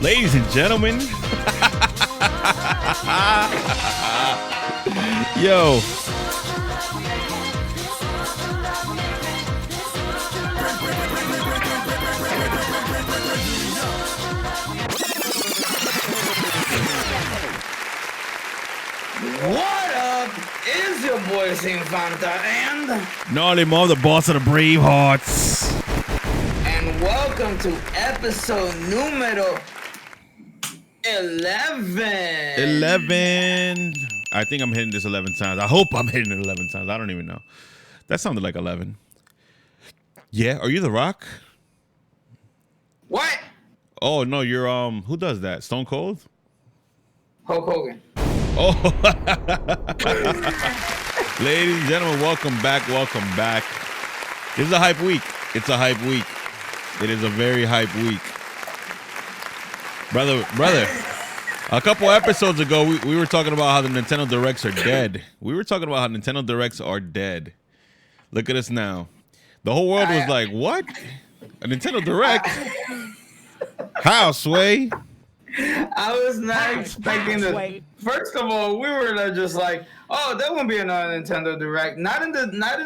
Ladies and gentlemen. Yo. What up? Is your boy Sinfanta and No anymore, the boss of the Bravehearts. And welcome to episode numero 11. 11. I think I'm hitting this 11 times. I hope I'm hitting it 11 times. I don't even know. That sounded like 11. Yeah, are you The Rock? What? Oh, no, you're, who does that? Stone Cold? Hulk Hogan. Oh. Ladies and gentlemen, welcome back. Welcome back. This is a hype week. It's a hype week. It is a very hype week. Brother, a couple episodes ago, we were talking about how the Nintendo Directs are dead. We were talking about how Nintendo Directs are dead. Look at us now. The whole world was like, what? A Nintendo Direct? How, Sway? I was not expecting this. First of all, we were just like, oh, there won't be another Nintendo Direct. Not in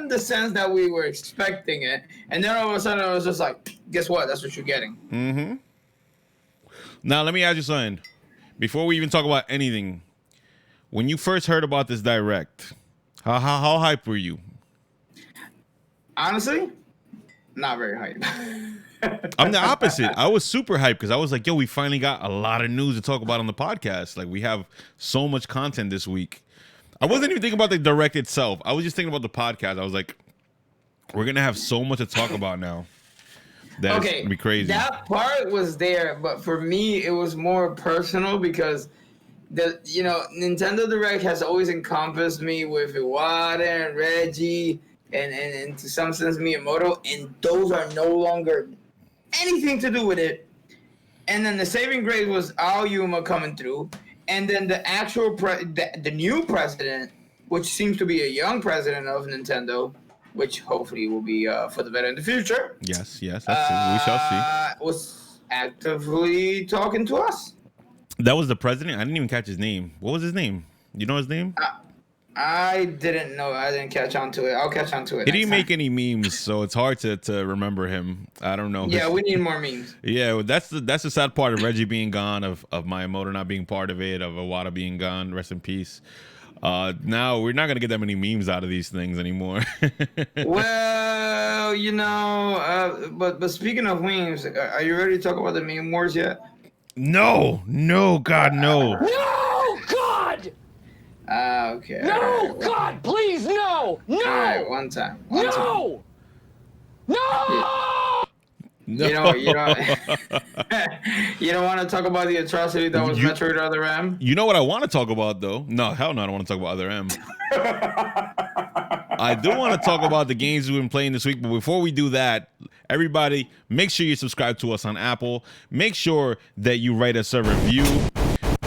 the sense that we were expecting it. And then all of a sudden, it was just like, guess what? That's what you're getting. Mm-hmm. Now, let me ask you something. Before we even talk about anything, when you first heard about this Direct, how hyped were you? Honestly, not very hyped. I'm the opposite. I was super hyped because I was like, yo, we finally got a lot of news to talk about on the podcast. Like, we have so much content this week. I wasn't even thinking about the Direct itself. I was just thinking about the podcast. I was like, we're going to have so much to talk about now. That's going to be crazy. That part was there, but for me, it was more personal because Nintendo Direct has always encompassed me with Iwata and Reggie and to some sense Miyamoto, and those are no longer anything to do with it. And then the saving grace was Aoyama coming through, and then the actual the new president, which seems to be a young president of Nintendo, which hopefully will be for the better in the future. Yes, we shall see. Was actively talking to us. That was the president? I didn't even catch his name. What was his name? You know his name? I didn't know. I didn't catch on to it. I'll catch on to it. He didn't make any memes, so it's hard to remember him. I don't know. Yeah, we need more memes. Yeah, that's the sad part of Reggie being gone, of Miyamoto not being part of it, of Iwata being gone. Rest in peace. Now we're not gonna get that many memes out of these things anymore. Well, but speaking of memes, are you ready to talk about the meme wars yet? No, God, no. No, God! Okay. No, right, God, please, no! No! All right, one time. No! Yeah. No! You don't want to talk about the atrocity that was Metroid Other M? You know what I want to talk about, though? No, hell no, I don't want to talk about Other M. I do want to talk about the games we've been playing this week, but before we do that, everybody, make sure you subscribe to us on Apple. Make sure that you write us a review.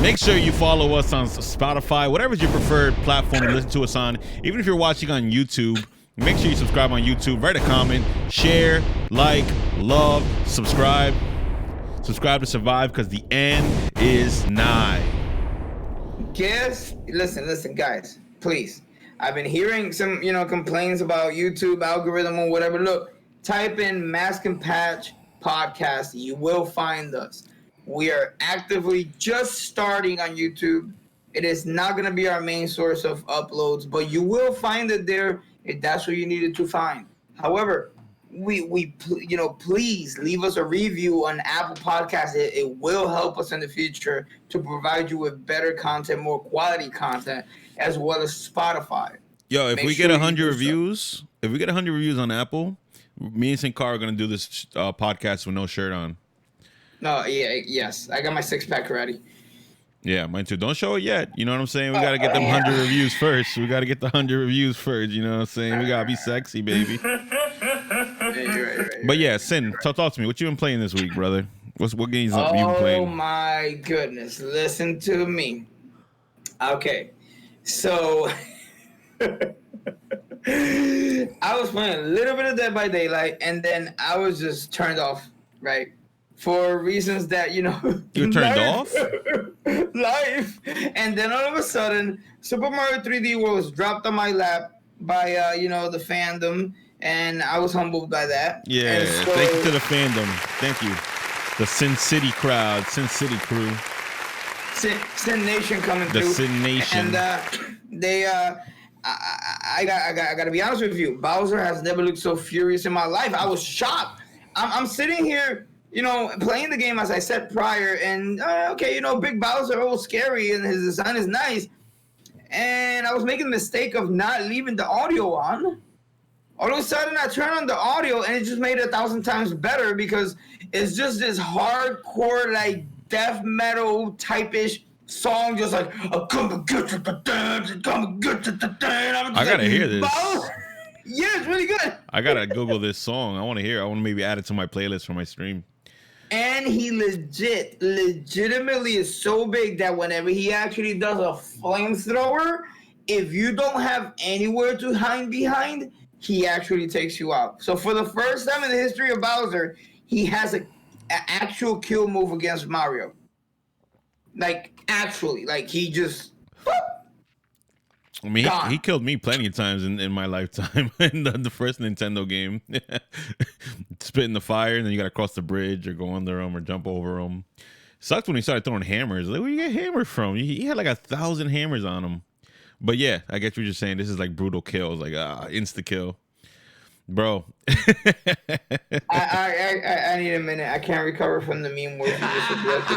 Make sure you follow us on Spotify, whatever's your preferred platform to listen to us on. Even if you're watching on YouTube, make sure you subscribe on YouTube. Write a comment, share, like, love, subscribe. Subscribe to survive because the end is nigh. Listen, guys, please. I've been hearing some, complaints about YouTube algorithm or whatever. Look, type in Mask and Patch Podcast. You will find us. We are actively just starting on YouTube. It is not going to be our main source of uploads, but you will find it there if that's what you needed to find. However, please leave us a review on Apple Podcasts. It will help us in the future to provide you with better content, more quality content, as well as Spotify. Yo, if we get 100 reviews, on Apple, me and Sinclair are going to do this podcast with no shirt on. No, yes. I got my six-pack ready. Yeah, mine too. Don't show it yet. You know what I'm saying? We got to get them 100 reviews first. You know what I'm saying? We got to be sexy, baby. But yeah, Sin, talk to me. What you been playing this week, brother? What games you been playing? Oh, my goodness. Listen to me. Okay. So, I was playing a little bit of Dead by Daylight, and then I was just turned off, right? for reasons that You turned off. life. And then all of a sudden, Super Mario 3D World was dropped on my lap by the fandom, and I was humbled by that. Yeah, And so, thank you to the fandom. Thank you, the Sin City crowd, Sin City crew, Sin Nation coming the through. Sin Nation. And they I gotta be honest with you, Bowser has never looked so furious in my life. I was shocked. I'm sitting here, playing the game as I said prior, and okay, Big Bowser, oh, scary, and his design is nice. And I was making the mistake of not leaving the audio on. All of a sudden, I turn on the audio, and it just made it 1,000 times better because it's just this hardcore, like, death metal type-ish song, just like, I gotta hear this. Yeah, it's really good. I gotta Google this song. I want to hear. I want to maybe add it to my playlist for my stream. And he legitimately is so big that whenever he actually does a flamethrower, if you don't have anywhere to hide behind, he actually takes you out. So for the first time in the history of Bowser, he has an actual kill move against Mario. Like, actually. Like, he just... I mean, he killed me plenty of times in my lifetime in the first Nintendo game. Spit in the fire, and then you got to cross the bridge or go under them or jump over them. Sucked when he started throwing hammers. Like, where you get hammers from? He had like 1,000 hammers on him. But yeah, I get what you're saying. This is like brutal kills, like insta kill, bro. I need a minute. I can't recover from the meme where you just addressed.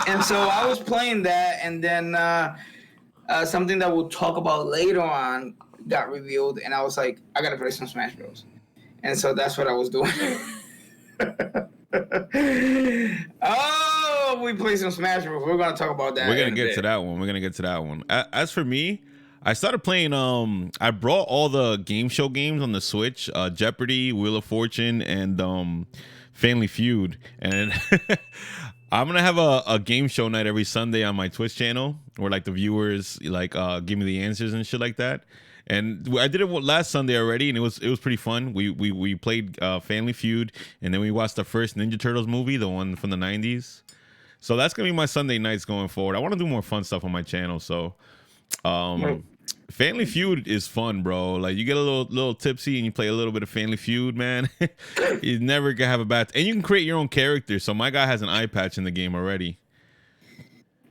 And so I was playing that, and then something that we'll talk about later on got revealed, and I was like, I gotta play some Smash Bros. And so that's what I was doing. Oh, we play some Smash Bros. We're gonna talk about that. We're gonna get to that one. As for me, I started playing. I brought all the game show games on the Switch: Jeopardy, Wheel of Fortune, and Family Feud. And I'm gonna have a game show night every Sunday on my Twitch channel, where like the viewers give me the answers and shit like that. And I did it last Sunday already, and it was pretty fun. We played Family Feud, and then we watched the first Ninja Turtles movie, the one from the 90s. So that's gonna be my Sunday nights going forward. I want to do more fun stuff on my channel. So Family Feud is fun, bro. Like, you get a little tipsy and you play a little bit of Family Feud, man. You never gonna have a bad and you can create your own character. So my guy has an eye patch in the game already.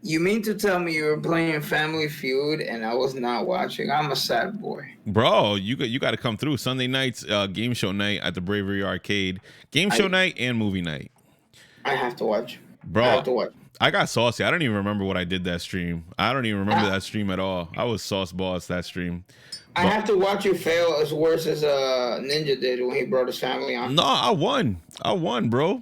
You mean to tell me you were playing Family Feud and I was not watching? I'm a sad boy. Bro, you got to come through Sunday nights, game show night at the Bravery Arcade. Game show night and movie night. I have to watch. Bro, I have to watch. I got saucy. I don't even remember what I did that stream. I don't even remember that stream at all. I was sauce boss that stream. I have to watch you fail as worse as Ninja did when he brought his family on. No, I won, bro.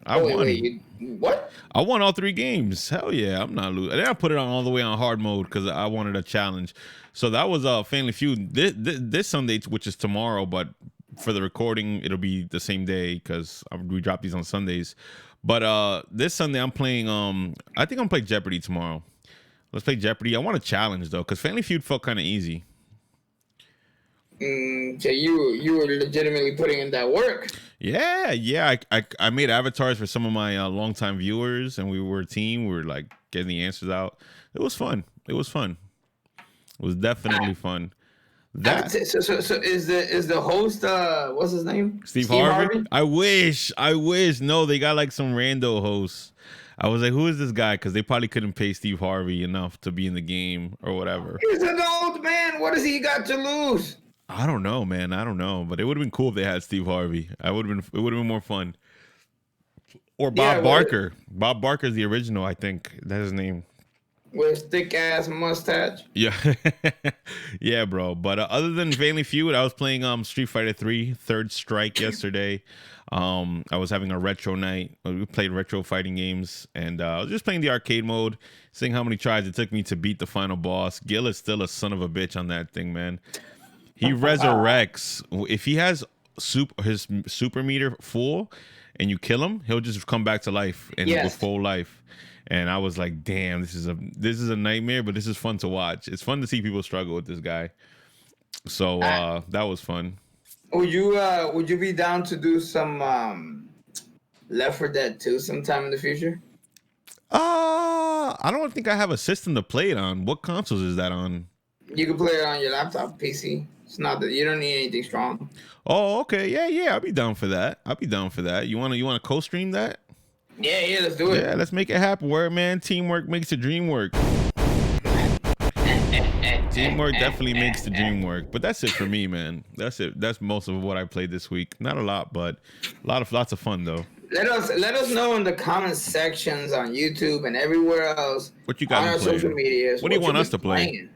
I won. Wait, what? I won all 3 games. Hell yeah, I'm not losing. Then I put it on all the way on hard mode because I wanted a challenge. So that was Family Feud this Sunday, which is tomorrow, but for the recording, it'll be the same day because we drop these on Sundays. But this Sunday, I'm playing. I think I'm playing Jeopardy tomorrow. Let's play Jeopardy. I want a challenge though, because Family Feud felt kind of easy. So you were legitimately putting in that work. Yeah. I made avatars for some of my longtime viewers, and we were a team. We were like getting the answers out. It was fun. It was definitely fun. So is the host what's his name? Steve Harvey? I wish. No, they got like some rando hosts. I was like, who is this guy? Because they probably couldn't pay Steve Harvey enough to be in the game or whatever. He's an old man. What has he got to lose? I don't know, man. I don't know. But it would have been cool if they had Steve Harvey. It would have been more fun. Or Bob Barker. Bob Barker's the original, I think. That's his name. With thick ass mustache. Yeah. Yeah, bro. But other than Family Feud, I was playing Street Fighter 3 Third Strike yesterday. I was having a retro night. We played retro fighting games, and I was just playing the arcade mode, seeing how many tries it took me to beat the final boss. Gil is still a son of a bitch on that thing, man. He resurrects. If he has his super meter full and you kill him, he'll just come back to life and with full life. And I was like, damn, this is a nightmare, but this is fun to watch. It's fun to see people struggle with this guy. So that was fun. Would you be down to do some Left 4 Dead 2 sometime in the future? I don't think I have a system to play it on. What consoles is that on? You can play it on your laptop, PC. It's not that you don't need anything strong. Oh, okay. Yeah. I'll be down for that. You wanna co-stream that? Yeah, let's do it. Yeah, let's make it happen. Where man, teamwork makes the dream work. Teamwork definitely makes the dream work. But that's it for me, man. That's it. That's most of what I played this week. Not a lot, but lots of fun though. Let us know in the comment sections on YouTube and everywhere else. What you got on our social medias? What do you want us to play? Playing.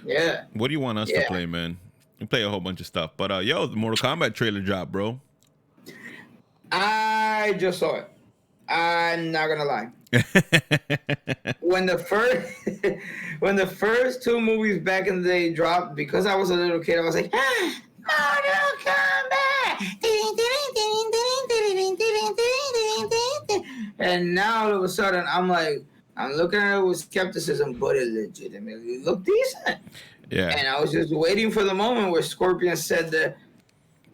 Yeah. What do you want us to play, man? We play a whole bunch of stuff. But the Mortal Kombat trailer dropped, bro. I just saw it. I'm not gonna lie. when the first two movies back in the day dropped, because I was a little kid, I was like, Mortal Kombat. And now all of a sudden, I'm looking at it with skepticism, but it legitimately looked decent. Yeah. And I was just waiting for the moment where Scorpion said the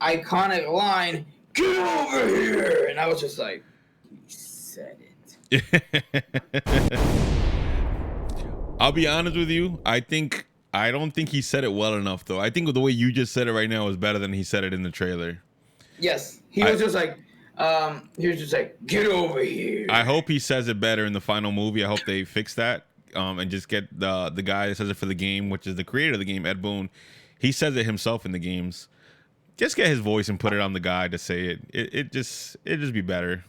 iconic line, "Get over here!" And I was just like, he said it. I'll be honest with you. I don't think he said it well enough, though. I think the way you just said it right now is better than he said it in the trailer. Yes, he was just like, "Get over here." I hope he says it better in the final movie. I hope they fix that. And just get the guy that says it for the game, which is the creator of the game, Ed Boon. He says it himself in the games. Just get his voice and put it on the guy to say it. It just be better.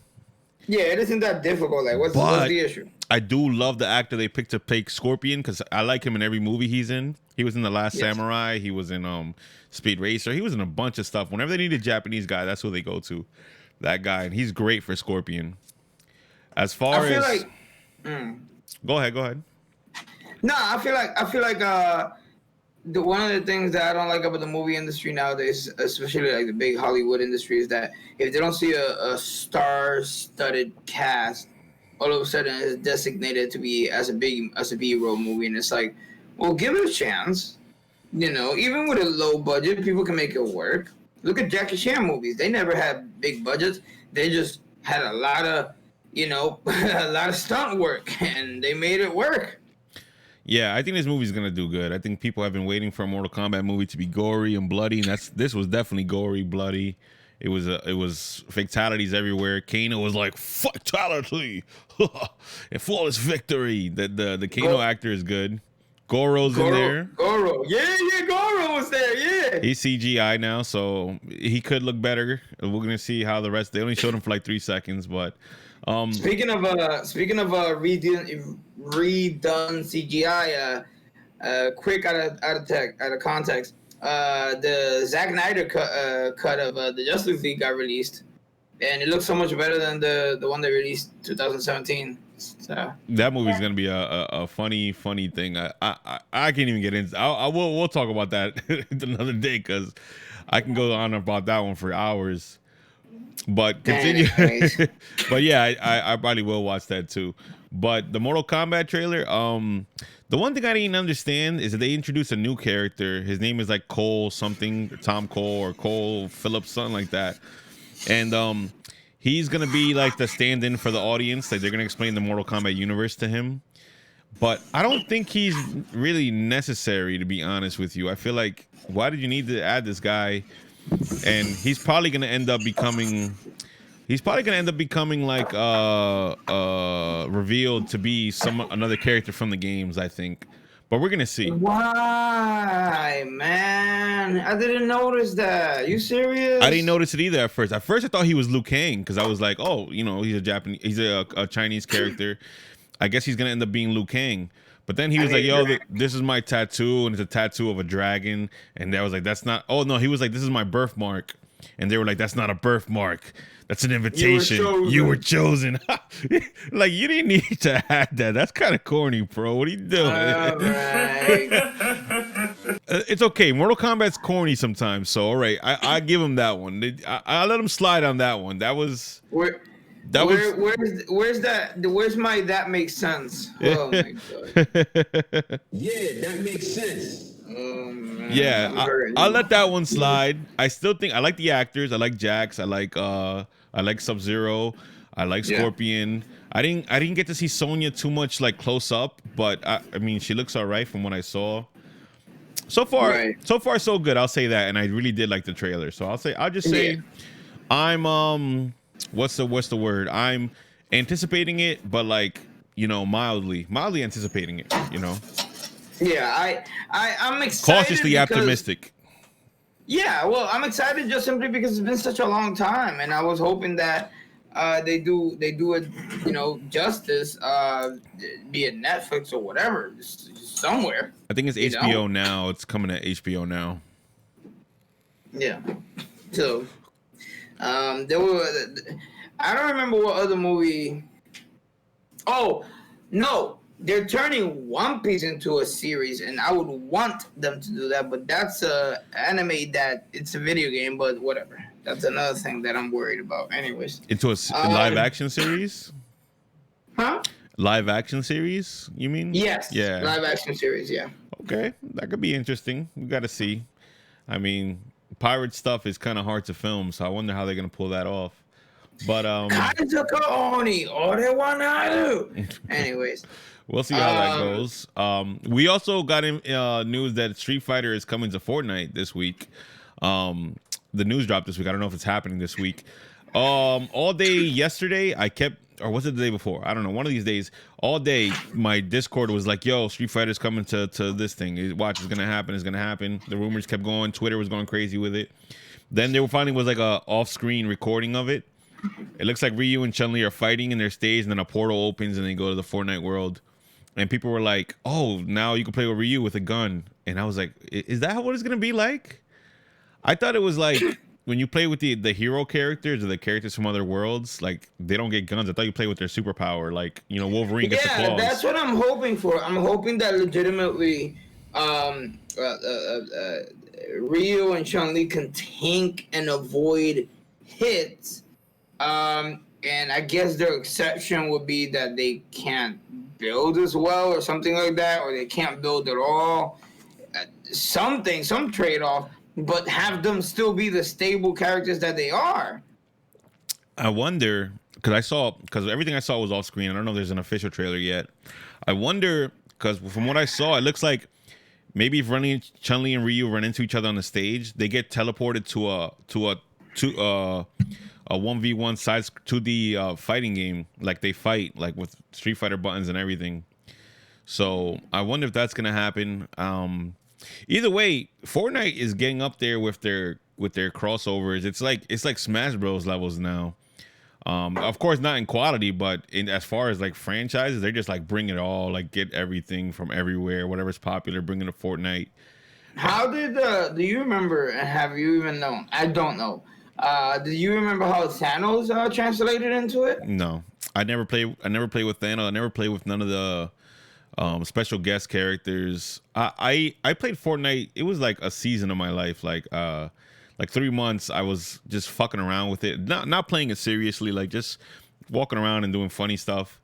Yeah, it isn't that difficult. Like, what's the issue? I do love the actor they picked to play Scorpion because I like him in every movie he's in. He was in The Last Samurai. He was in Speed Racer. He was in a bunch of stuff. Whenever they need a Japanese guy, that's who they go to. That guy, and he's great for Scorpion. As far as go ahead. No, I feel like one of the things that I don't like about the movie industry nowadays, especially like the big Hollywood industry, is that if they don't see a star-studded cast, all of a sudden it's designated to be as a B-roll movie, and it's like, well, give it a chance. You know, even with a low budget, people can make it work. Look at Jackie Chan movies; they never had big budgets. They just had a lot of, a lot of stunt work, and they made it work. Yeah, I think this movie's gonna do good. I think people have been waiting for a Mortal Kombat movie to be gory and bloody, and this was definitely gory, bloody. It was fatalities everywhere. Kano was like fatality and flawless victory. The Kano actor is good. Goro's in there. Goro, Goro was there. Yeah, he's CGI now, so he could look better. We're gonna see how the rest. They only showed him for like 3 seconds, but. Speaking of redone CGI, quick out of context, the Zack Snyder cut of the Justice League got released, and it looks so much better than the one they released 2017. So that movie's gonna be a funny thing. I can't even get into. We'll talk about that another day because I can go on about that one for hours. But continue. But yeah, I probably will watch that too. But the Mortal Kombat trailer, the one thing I didn't understand is that they introduced a new character. His name is like Cole something, Tom Cole or Cole Phillips, something like that. And he's gonna be like the stand-in for the audience. Like they're gonna explain the Mortal Kombat universe to him. But I don't think he's really necessary, to be honest with you. I feel like, why did you need to add this guy? And he's probably gonna end up becoming like revealed to be another character from the games, I think. But we're gonna see. Why, man? I didn't notice that. You serious? I didn't notice it either at first. At first I thought he was Liu Kang because I was like, oh, he's a Chinese character. I guess he's gonna end up being Liu Kang. But then he was like, yo, this is my tattoo, and it's a tattoo of a dragon. And I was like, that's not, oh no, he was like, this is my birthmark. And they were like, that's not a birthmark. That's an invitation. You were chosen. Like, you didn't need to add that. That's kind of corny, bro. What are you doing? It's okay. Mortal Kombat's corny sometimes. So, all right, I give him that one. I let him slide on that one. Where's my that makes sense? Oh my god. Yeah, that makes sense. Man, Yeah, I'm hurting. I'll let that one slide. I still think I like the actors. I like Jax. I like Sub-Zero. I like Yeah. Scorpion. I didn't get to see Sonya too much like close up, but I mean she looks all right from what I saw. So far, Right. so good. I'll say that, and I really did like the trailer. So I'll just say, Yeah. I'm what's the word? I'm anticipating it, but like mildly anticipating it. Yeah, I'm excited. Cautiously because, optimistic. Yeah, well, I'm excited just simply because it's been such a long time, and I was hoping that they do it, justice, be it Netflix or whatever, just somewhere. I think it's HBO now. It's coming at HBO now. Yeah. So, there were. I don't remember what other movie. Oh, no. They're turning One Piece into a series, and I would want them to do that, but that's a anime that it's a video game, but whatever. That's another thing that I'm worried about. Anyways. Into a live action series? Huh? Live action series, you mean? Yes. Yeah. Live action series, yeah. Okay. That could be interesting. We got to see. I mean, pirate stuff is kind of hard to film, so I wonder how they're going to pull that off. But Anyways. We'll see how that goes. We also got in news that Street Fighter is coming to Fortnite this week. The news dropped this week. I don't know if it's happening this week. All day yesterday, or was it the day before? I don't know. One of these days, all day, my Discord was like, yo, Street Fighter's coming to this thing. Watch, it's going to happen. It's going to happen. The rumors kept going. Twitter was going crazy with it. Then there finally was like a off-screen recording of it. It looks like Ryu and Chun-Li are fighting in their stage, and then a portal opens, and they go to the Fortnite world. And people were like, oh, now you can play with Ryu with a gun. And I was like, is that what it's going to be like? I thought it was like when you play with the hero characters or the characters from other worlds, like they don't get guns. I thought you play with their superpower. Like, Wolverine gets the claws. Yeah, that's what I'm hoping for. I'm hoping that legitimately Ryu and Chun-Li can tank and avoid hits. And I guess their exception would be that they can't build as well or something like that, or they can't build at all. Some trade-off, but have them still be the stable characters that they are. I wonder, because everything I saw was off screen. I don't know if there's an official trailer yet. I wonder, because from what I saw, it looks like maybe if Chun-Li and Ryu run into each other on the stage, they get teleported to a 1v1 sides to the fighting game, like they fight like with Street Fighter buttons and everything. So I wonder if that's gonna happen. Either way, Fortnite is getting up there with their crossovers. It's like Smash Bros levels now. Of course not in quality, but as far as like franchises, they're just like bring it all, like get everything from everywhere, whatever's popular, bring it to Fortnite. How did do you remember? Have you even known? I don't know. Do you remember how Thanos translated into it? No, I never play with Thanos. I never played with none of the special guest characters. I played Fortnite. It was like a season of my life, like 3 months. I was just fucking around with it, not playing it seriously, like just walking around and doing funny stuff.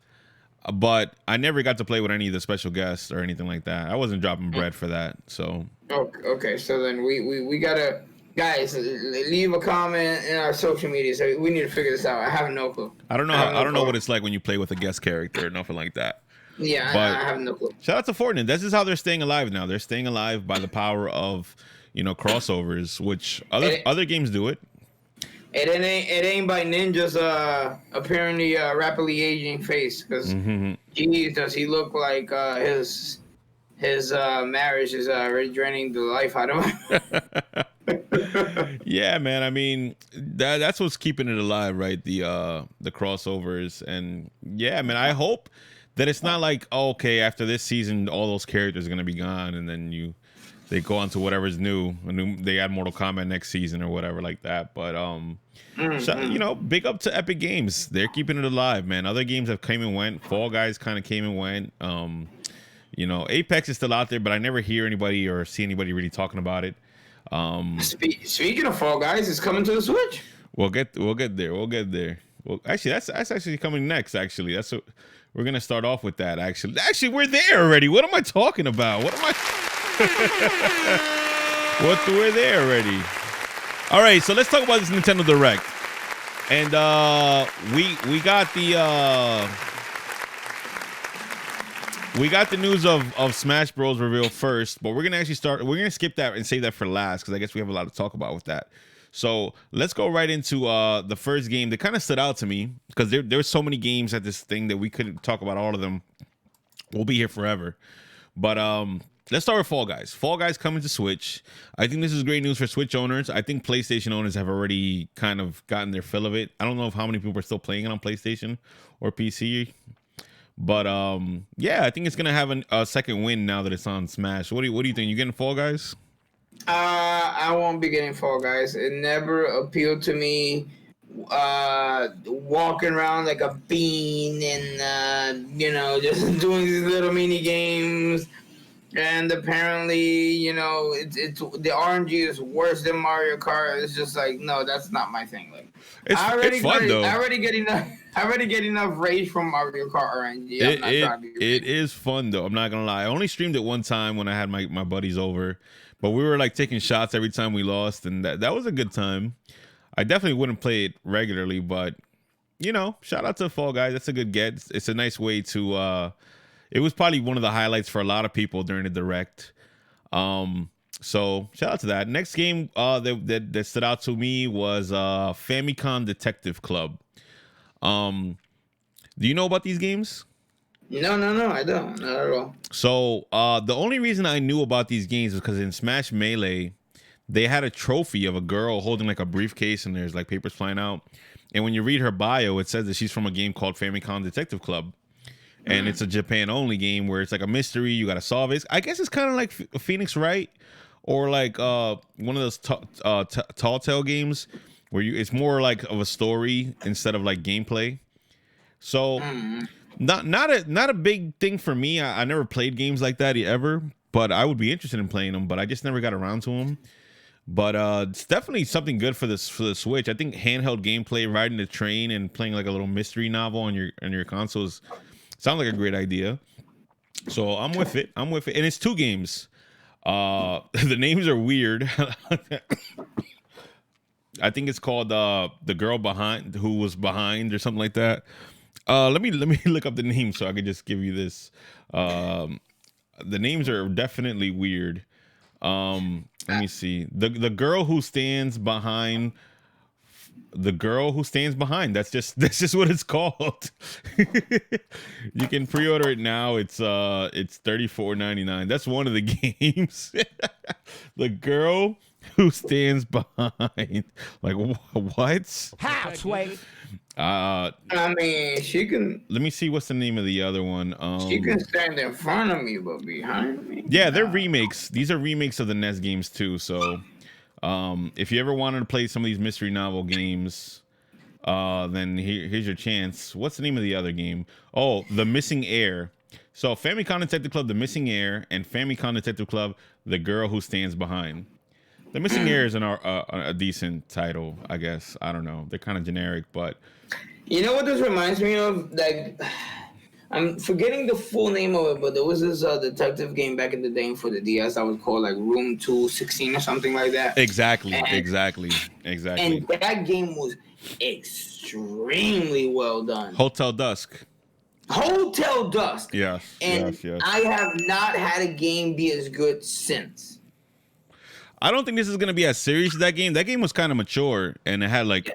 But I never got to play with any of the special guests or anything like that. I wasn't dropping bread for that. So okay. So then we gotta. Guys, leave a comment in our social media. So we need to figure this out. I have no clue. I don't know. I don't know what it's like when you play with a guest character or nothing like that. Yeah, but I have no clue. Shout out to Fortnite. This is how they're staying alive now. They're staying alive by the power of crossovers, which other games do it. It ain't by Ninja's apparently rapidly aging face, because geez, does he look like his marriage is already draining the life out of him. Yeah, man. I mean, that's what's keeping it alive, right? The crossovers, and yeah, man. I hope that it's not like, okay, after this season, all those characters are gonna be gone, and then they go on to whatever's new. They add Mortal Kombat next season or whatever like that. But big up to Epic Games. They're keeping it alive, man. Other games have came and went. Fall Guys kind of came and went. Apex is still out there, but I never hear anybody or see anybody really talking about it. Speaking of Fall Guys, it's coming to the Switch. We'll get there. Well, actually, that's actually coming next. Actually, that's what we're gonna start off with. That actually, we're there already. What am I talking about? What we're there already. All right, so let's talk about this Nintendo Direct. And we got the news of Smash Bros reveal first, but we're gonna skip that and save that for last because I guess we have a lot to talk about with that. So let's go right into the first game that kind of stood out to me because there's so many games at this thing that we couldn't talk about all of them. We'll be here forever. But let's start with Fall Guys. Fall Guys coming to Switch. I think this is great news for Switch owners. I think PlayStation owners have already kind of gotten their fill of it. I don't know how many people are still playing it on PlayStation or PC. But yeah, I think it's gonna have a second win now that it's on Smash. What do you think? You getting Fall Guys? I won't be getting Fall Guys. It never appealed to me. Walking around like a bean and just doing these little mini games. And apparently, it's the RNG is worse than Mario Kart. It's just like, no, that's not my thing. Like, it's fun though. I already get enough rage from Mario Kart RNG. It is fun though. I'm not gonna lie. I only streamed it one time when I had my buddies over, but we were like taking shots every time we lost, and that was a good time. I definitely wouldn't play it regularly, but shout out to Fall Guys. That's a good get. It's a nice way to. It was probably one of the highlights for a lot of people during the Direct. So shout out to that. Next game that stood out to me was Famicom Detective Club. Do you know about these games? No, I don't. Not at all. So the only reason I knew about these games was because in Smash Melee, they had a trophy of a girl holding like a briefcase and there's like papers flying out. And when you read her bio, it says that she's from a game called Famicom Detective Club. And it's a Japan only game where it's like a mystery. You got to solve it. I guess it's kind of like Phoenix Wright or like one of those Tall Tale games where it's more like of a story instead of like gameplay. So not a big thing for me. I never played games like that ever, but I would be interested in playing them, but I just never got around to them. But it's definitely something good for the Switch. I think handheld gameplay, riding the train and playing like a little mystery novel on your consoles sounds like a great idea. So I'm with it. And it's 2 games. The names are weird. I think it's called The Girl Behind Who Was Behind or something like that. Let me look up the name so I can just give you this. The names are definitely weird. Let me see. The girl who stands behind. The Girl Who Stands Behind. That's just what it's called. You can pre-order it now. It's $34.99. That's one of the games. The Girl Who Stands Behind. Like what? How, Sway? I mean, she can. Let me see what's the name of the other one. She can stand in front of me, but behind me. Yeah, they're remakes. These are remakes of the NES games too. So. If you ever wanted to play some of these mystery novel games, then here's your chance. What's the name of the other game? Oh, The Missing Heir. So Famicom Detective Club, The Missing Heir, and Famicom Detective Club, The Girl Who Stands Behind. The Missing Heir is a decent title, I guess. I don't know. They're kind of generic, but... You know what this reminds me of? Like... I'm forgetting the full name of it, but there was this detective game back in the day for the DS that was called like Room 216 or something like that. Exactly. And that game was extremely well done. Hotel Dusk. Yes. And yes. I have not had a game be as good since. I don't think this is going to be as serious as that game. That game was kind of mature, and it had like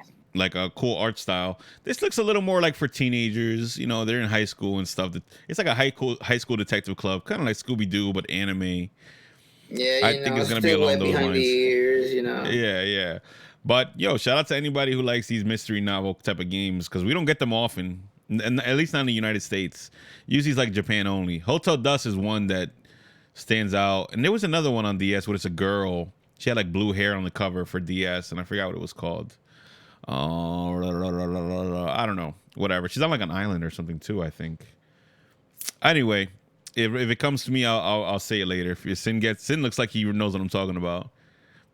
a cool art style. This looks a little more like for teenagers. They're in high school and stuff. It's like a high school detective club, kind of like Scooby-Doo, but anime. Yeah, I think it's gonna be along those lines. The ears, Yeah. But shout out to anybody who likes these mystery novel type of games because we don't get them often, and at least not in the United States. Usually it's like Japan only. Hotel Dusk is one that stands out, and there was another one on DS where it's a girl. She had like blue hair on the cover for DS, and I forgot what it was called. I don't know. Whatever. She's on like an island or something too, I think. Anyway, if it comes to me, I'll say it later. If Sin looks like he knows what I'm talking about.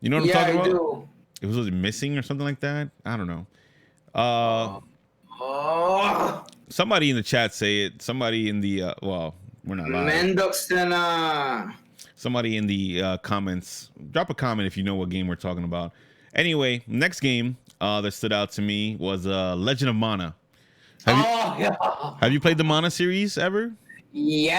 You know what I'm talking about? Do. It was missing or something like that. I don't know. Somebody in the chat say it. Somebody in the well, we're not live. Somebody in the comments, drop a comment if you know what game we're talking about. Anyway, next game that stood out to me was Legend of Mana. Have you played the Mana series ever? Yes.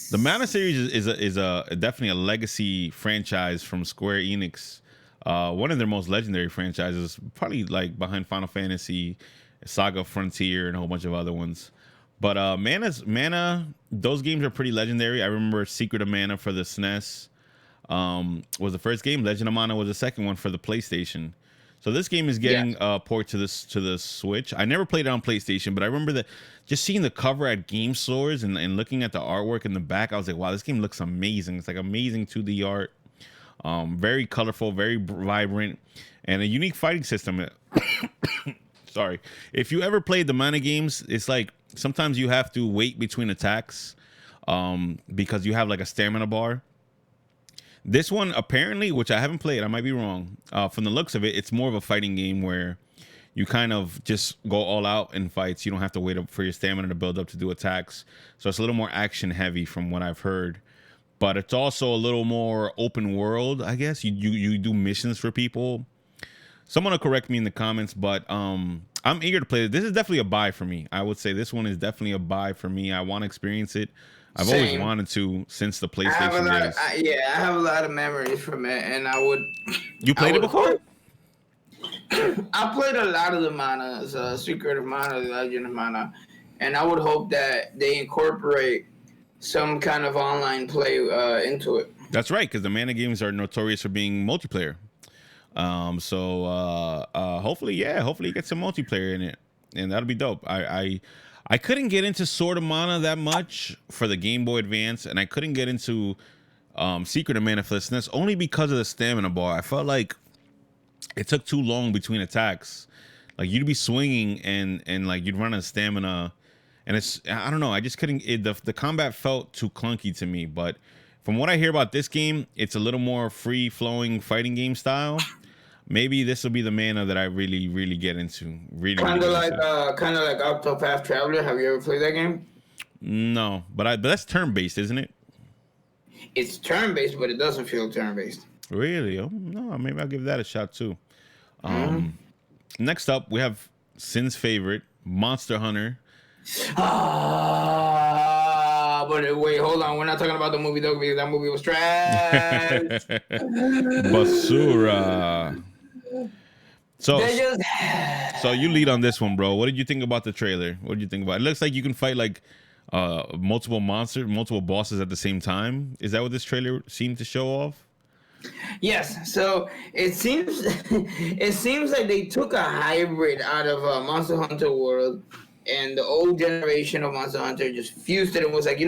The Mana series is a definitely a legacy franchise from Square Enix. One of their most legendary franchises, probably like behind Final Fantasy, Saga Frontier, and a whole bunch of other ones. But Mana, those games are pretty legendary. I remember Secret of Mana for the SNES was the first game. Legend of Mana was the second one for the PlayStation. So this game is getting port to the Switch. I never played it on PlayStation, but I remember that just seeing the cover at game stores and looking at the artwork in the back, I was like, wow, this game looks amazing. It's like amazing 2D art, very colorful, very vibrant, and a unique fighting system. Sorry. If you ever played the Mana games, it's like sometimes you have to wait between attacks because you have like a stamina bar. This one, apparently, which I haven't played, I might be wrong. From the looks of it, it's more of a fighting game where you kind of just go all out in fights. You don't have to wait up for your stamina to build up to do attacks. So it's a little more action heavy from what I've heard. But it's also a little more open world, I guess. You do missions for people. Someone will correct me in the comments, but I'm eager to play it. This is definitely a buy for me. I would say this one is definitely a buy for me. I want to experience it. I've always wanted to since the PlayStation days. I have a lot of memories from it, and I would. You played it before? I played a lot of the Manas, Secret of Mana, Legend of Mana, and I would hope that they incorporate some kind of online play into it. That's right, because the Mana games are notorious for being multiplayer. So hopefully you get some multiplayer in it, and that'll be dope. I couldn't get into Sword of Mana that much for the Game Boy Advance, and I couldn't get into Secret of Mana for the SNES only because of the stamina bar. I felt like it took too long between attacks. Like you'd be swinging and like you'd run out of stamina, and I don't know. I just couldn't. The combat felt too clunky to me. But from what I hear about this game, it's a little more free flowing fighting game style. Maybe this will be the Mana that I really, really get into. Kind of like Octopath Traveler. Have you ever played that game? No, but that's turn-based, isn't it? It's turn-based, but it doesn't feel turn-based. Really? Oh no, maybe I'll give that a shot too. Next up, we have Sin's favorite, Monster Hunter. But wait, hold on. We're not talking about the movie though, because that movie was trash. Basura. So you lead on this one, bro. What did you think about the trailer? What did you think about it? It looks like you can fight like multiple bosses at the same time. Is that what this trailer seemed to show off? Yes. So it seems like they took a hybrid out of Monster Hunter World, and the old generation of Monster Hunter just fused it and was like, you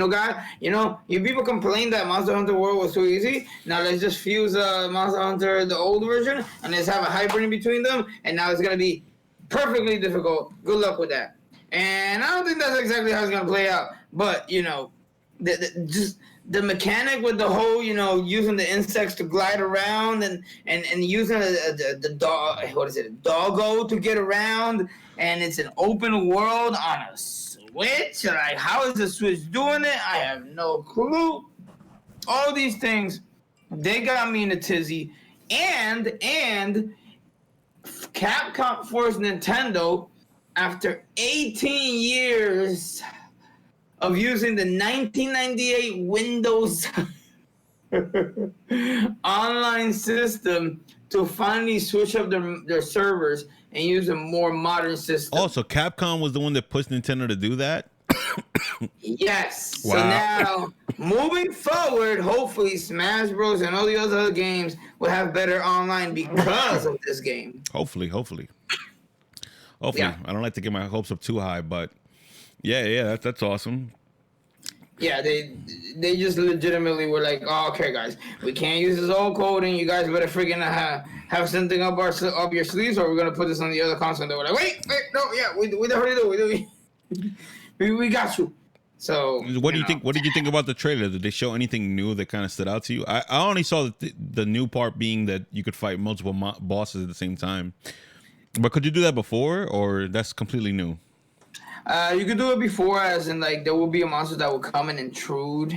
people complained that Monster Hunter World was too easy. Now let's just fuse Monster Hunter, the old version, and let's have a hybrid in between them, and now it's going to be perfectly difficult. Good luck with that. And I don't think that's exactly how it's going to play out. But, just the mechanic with the whole, using the insects to glide around and using the dog, doggo to get around, and it's an open world on a Switch. Like, how is the Switch doing it? I have no clue. All these things, they got me in a tizzy. And Capcom forced Nintendo, after 18 years of using the 1998 Windows online system, to finally switch up their servers and use a more modern system. Oh, so Capcom was the one that pushed Nintendo to do that? Yes. Wow. So now, moving forward, hopefully Smash Bros. And all the other games will have better online because of this game. Hopefully. Yeah. I don't like to get my hopes up too high, but yeah, that's awesome. Yeah, they just legitimately were like, oh, okay, guys, we can't use this old code, and you guys better freaking have something up your sleeves, or we're gonna put this on the other console. And they were like, wait, no, yeah, we definitely do. We got you. So, what do you think? What did you think about the trailer? Did they show anything new that kind of stood out to you? I only saw the new part being that you could fight multiple bosses at the same time. But could you do that before, or that's completely new? You could do it before, as in like there will be a monster that will come and intrude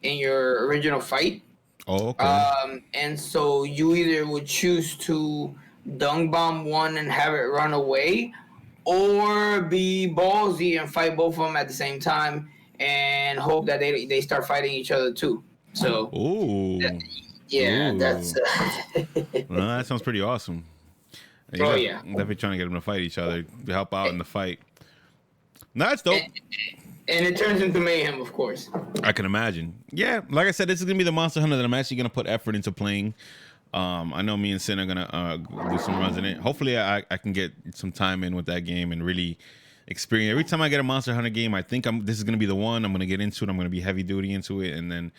in your original fight. Oh, okay. And so you either would choose to dung bomb one and have it run away, or be ballsy and fight both of them at the same time and hope that they start fighting each other too. So Ooh. yeah, Ooh. that's Well, that sounds pretty awesome. Oh, yeah. Definitely trying to get them to fight each other, to help out in the fight. No, that's dope. and it turns into mayhem, of course. I can imagine. Yeah, like I said, this is gonna be the Monster Hunter that I'm actually gonna put effort into playing. I know me and Sin are gonna do some runs in it. Hopefully, I can get some time in with that game and really experience. Every time I get a Monster Hunter game, I think this is gonna be the one. I'm gonna get into it. I'm gonna be heavy duty into it, and then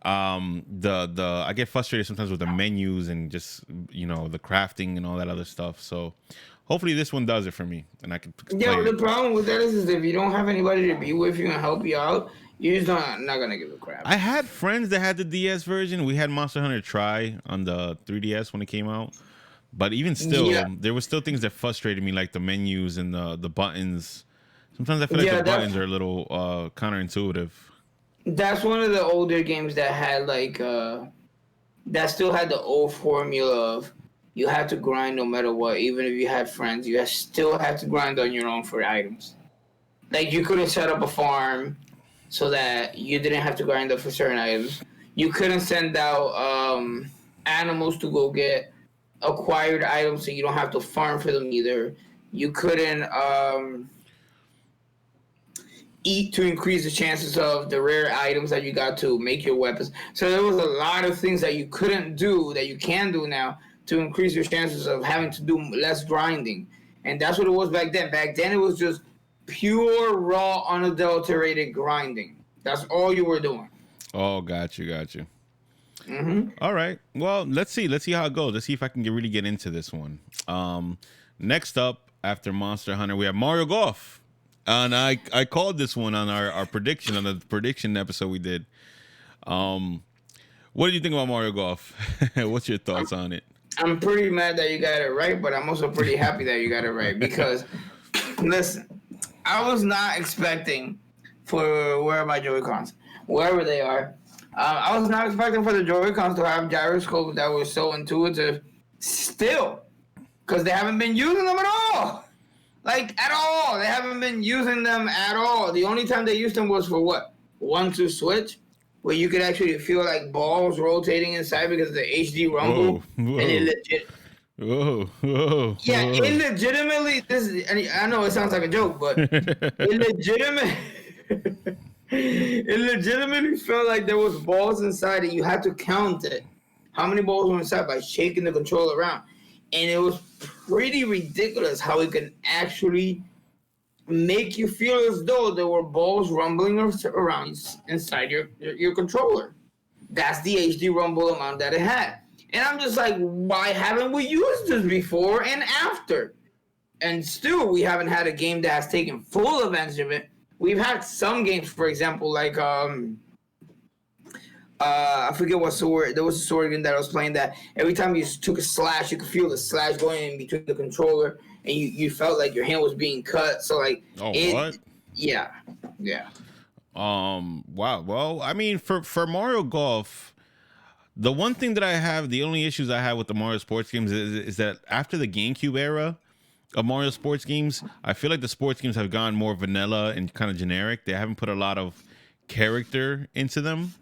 I get frustrated sometimes with the menus and just the crafting and all that other stuff. So hopefully this one does it for me, and I can play Yeah, but the it. problem with that is if you don't have anybody to be with you and help you out, you're just not gonna give a crap. I had friends that had the DS version. We had Monster Hunter Try on the 3DS when it came out. But even still, Yeah. there were still things that frustrated me, like the menus and the buttons. Sometimes I feel like Yeah, the that's- buttons are a little counterintuitive. That's one of the older games that had that still had the old formula of you had to grind no matter what. Even if you had friends, still had to grind on your own for items. Like you couldn't set up a farm so that you didn't have to grind up for certain items. You couldn't send out animals to go get acquired items so you don't have to farm for them either. You couldn't eat to increase the chances of the rare items that you got to make your weapons. So there was a lot of things that you couldn't do that you can do now to increase your chances of having to do less grinding. And that's what it was back then. Back then it was just pure, raw, unadulterated grinding. That's all you were doing. Oh, got you. All right. Well, let's see how it goes. Let's see if I can really get into this one. Next up, after Monster Hunter, we have Mario Golf. And I called this one on our prediction, on the prediction episode we did. What did you think about Mario Golf? What's your thoughts on it? I'm pretty mad that you got it right, but I'm also pretty happy that you got it right because, listen, I was not expecting for where are my Joy-Cons? Wherever they are. I was not expecting for the Joy-Cons to have gyroscopes that were so intuitive still because they haven't been using them at all. Like, at all. They haven't been using them at all. The only time they used them was for what? 1-2 switch, where you could actually feel like balls rotating inside because of the HD rumble. Whoa. And it legit. Whoa. Yeah, it legitimately. I know it sounds like a joke, but it legitimately felt like there was balls inside and you had to count it. How many balls were inside by shaking the controller around. And it was pretty ridiculous how it can actually make you feel as though there were balls rumbling around inside your controller. That's the HD rumble amount that it had. And I'm just like, why haven't we used this before and after? And still, we haven't had a game that has taken full advantage of it. We've had some games, for example, like I forget what sword. There was a sword game that I was playing that every time you took a slash, you could feel the slash going in between the controller, and you felt like your hand was being cut. So like, what? Yeah. Wow. Well, I mean, for Mario Golf, the one thing that I have, the only issues I have with the Mario sports games is that after the GameCube era of Mario sports games, I feel like the sports games have gone more vanilla and kind of generic. They haven't put a lot of character into them.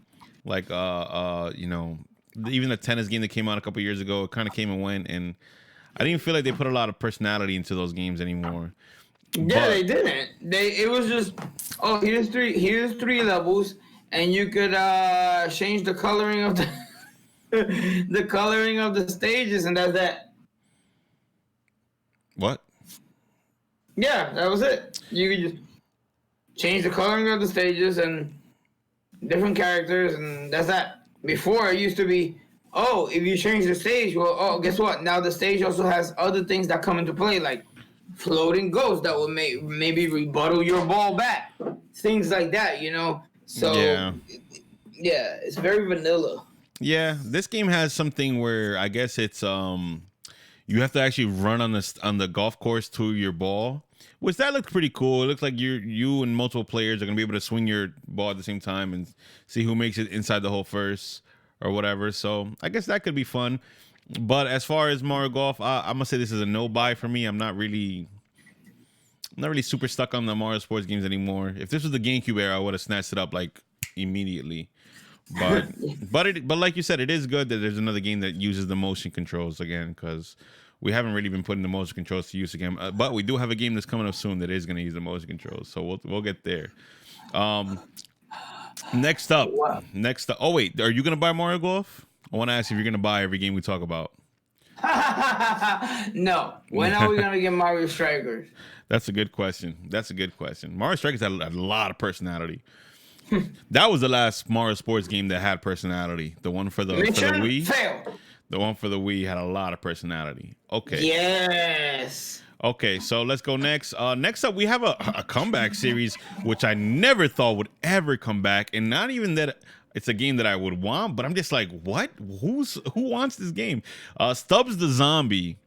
Like, even the tennis game that came out a couple years ago, it kind of came and went, and I didn't feel like they put a lot of personality into those games anymore. Yeah, they didn't. It was just, here's three levels, and you could change the coloring of the coloring of the stages, and that's that. What? Yeah, that was it. You could just change the coloring of the stages and different characters, and that's that. Before, it used to be, if you change the stage, well, guess what? Now the stage also has other things that come into play, like floating ghosts that will maybe rebuttal your ball back. Things like that, So, yeah, it's very vanilla. Yeah, this game has something where I guess it's you have to actually run on the golf course to your ball, Which that looks pretty cool. It looks like you and multiple players are gonna be able to swing your ball at the same time and see who makes it inside the hole first or whatever. So I guess that could be fun. But as far as Mario Golf, I'm gonna say this is a no buy for me. I'm not really super stuck on the Mario sports games anymore. If this was the GameCube era, I would have snatched it up like immediately. But but like you said, it is good that there's another game that uses the motion controls again, because we haven't really been putting the motion controls to use again. But we do have a game that's coming up soon that is going to use the motion controls, so we'll get there. Next up. Oh wait, are you going to buy Mario Golf? I want to ask if you're going to buy every game we talk about. No. When are we going to get Mario Strikers? That's a good question. Mario Strikers had a lot of personality. That was the last Mario sports game that had personality. The one for the Wii. Fail. The one for the Wii had a lot of personality. Okay. Yes. Okay, so let's go next. Next up, we have a comeback series, which I never thought would ever come back, and not even that it's a game that I would want, but I'm just like, what? Who wants this game? Stubbs the Zombie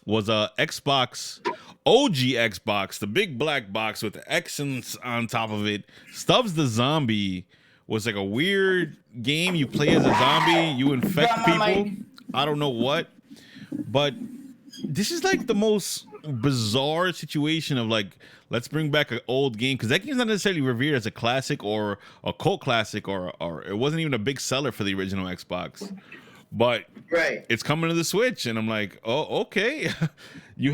was a Xbox, OG Xbox, the big black box with the X on top of it. Stubbs the Zombie was like a weird game. You play as a zombie, you infect people. I don't know what, but this is like the most bizarre situation of like, let's bring back an old game, because that game's not necessarily revered as a classic or a cult classic, or it wasn't even a big seller for the original Xbox. But it's coming to the Switch, and I'm like, oh, okay. You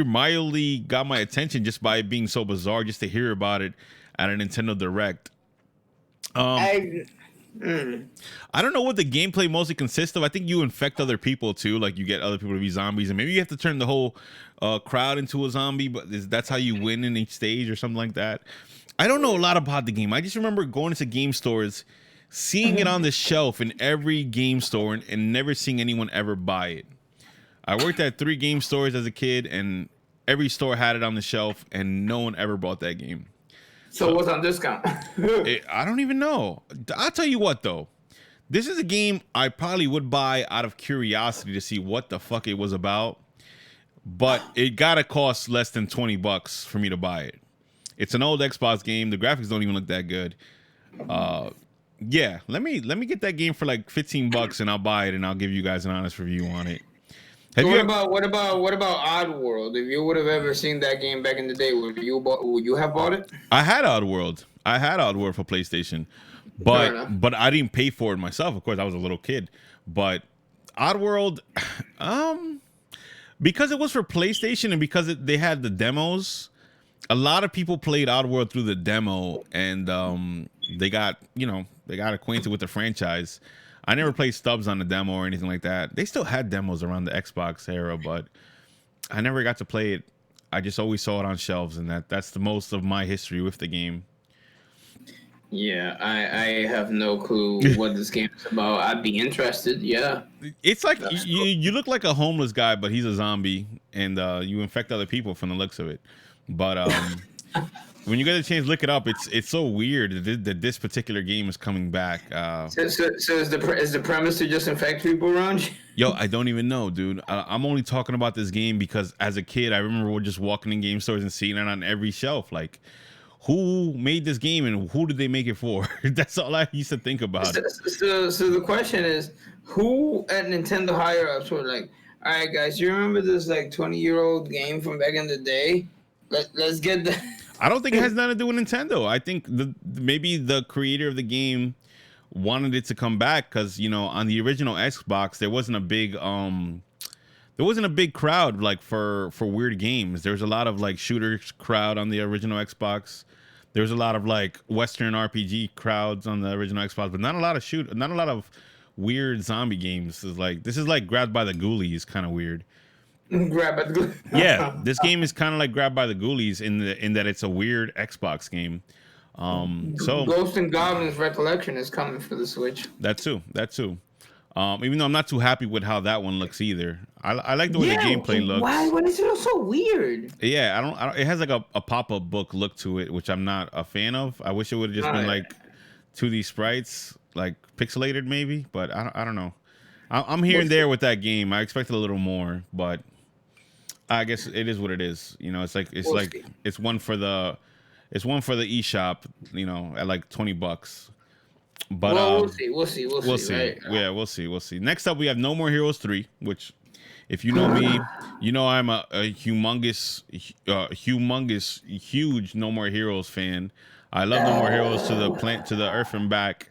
mildly got my attention just by it being so bizarre, just to hear about it at a Nintendo Direct. I don't know what the gameplay mostly consists of. I think you infect other people too, like you get other people to be zombies, and maybe you have to turn the whole crowd into a zombie, but that's how you win in each stage or something like that. I don't know a lot about the game. I just remember going into game stores, seeing it on the shelf in every game store, and never seeing anyone ever buy it. I worked at 3 game stores as a kid, and every store had it on the shelf, and no one ever bought that game. So what's on discount? I don't even know. I'll tell you what, though. This is a game I probably would buy out of curiosity to see what the fuck it was about, but it gotta cost less than $20 for me to buy it. It's an old Xbox game. The graphics don't even look that good. Yeah, let me get that game for like $15 and I'll buy it, and I'll give you guys an honest review on it. What about Oddworld? If you would have ever seen that game back in the day, would you have bought it? I had Oddworld for PlayStation, but I didn't pay for it myself. Of course, I was a little kid. But Oddworld, because it was for PlayStation and because they had the demos, a lot of people played Oddworld through the demo, and they got acquainted with the franchise. I never played Stubbs on the demo or anything like that. They still had demos around the Xbox era, but I never got to play it. I just always saw it on shelves, and that's the most of my history with the game. Yeah, I have no clue what this game is about. I'd be interested, yeah. It's like you look like a homeless guy, but he's a zombie, and you infect other people from the looks of it. But when you get a chance, look it up. It's so weird that this particular game is coming back. So is the premise to just infect people around you? Yo, I don't even know, dude. I'm only talking about this game because as a kid, I remember we're just walking in game stores and seeing it on every shelf. Like, who made this game and who did they make it for? That's all I used to think about. So the question is, who at Nintendo higher ups were like, all right, guys, you remember this like 20-year-old game from back in the day? Let's get the. I don't think it has nothing to do with Nintendo. I think maybe the creator of the game wanted it to come back because, you know, on the original Xbox there wasn't a big crowd like for weird games. There was a lot of like shooter crowd on the original Xbox. There was a lot of like Western RPG crowds on the original Xbox, but not a lot of weird zombie games. This is like Grabbed by the Ghoulies, kind of weird. Grab by the Ghoulies. Yeah, this game is kind of like Grabbed by the Ghoulies in that it's a weird Xbox game. So Ghost and Goblins Recollection is coming for the Switch. That too. Even though I'm not too happy with how that one looks either. I like the way the gameplay looks. Why is it so weird? Yeah, I don't. It has like a pop-up book look to it, which I'm not a fan of. I wish it would have just been like 2D sprites, like pixelated maybe. But I don't know. I'm here and there with that game. I expected a little more, but I guess it is what it is. You know, We'll see. it's one for the eShop. You know, at like $20. But Well, we'll see. we'll see. Right? Yeah, we'll see. We'll see. Next up, we have No More Heroes 3, which, if you know me, you know I'm a huge No More Heroes fan. I love No More Heroes to the earth and back.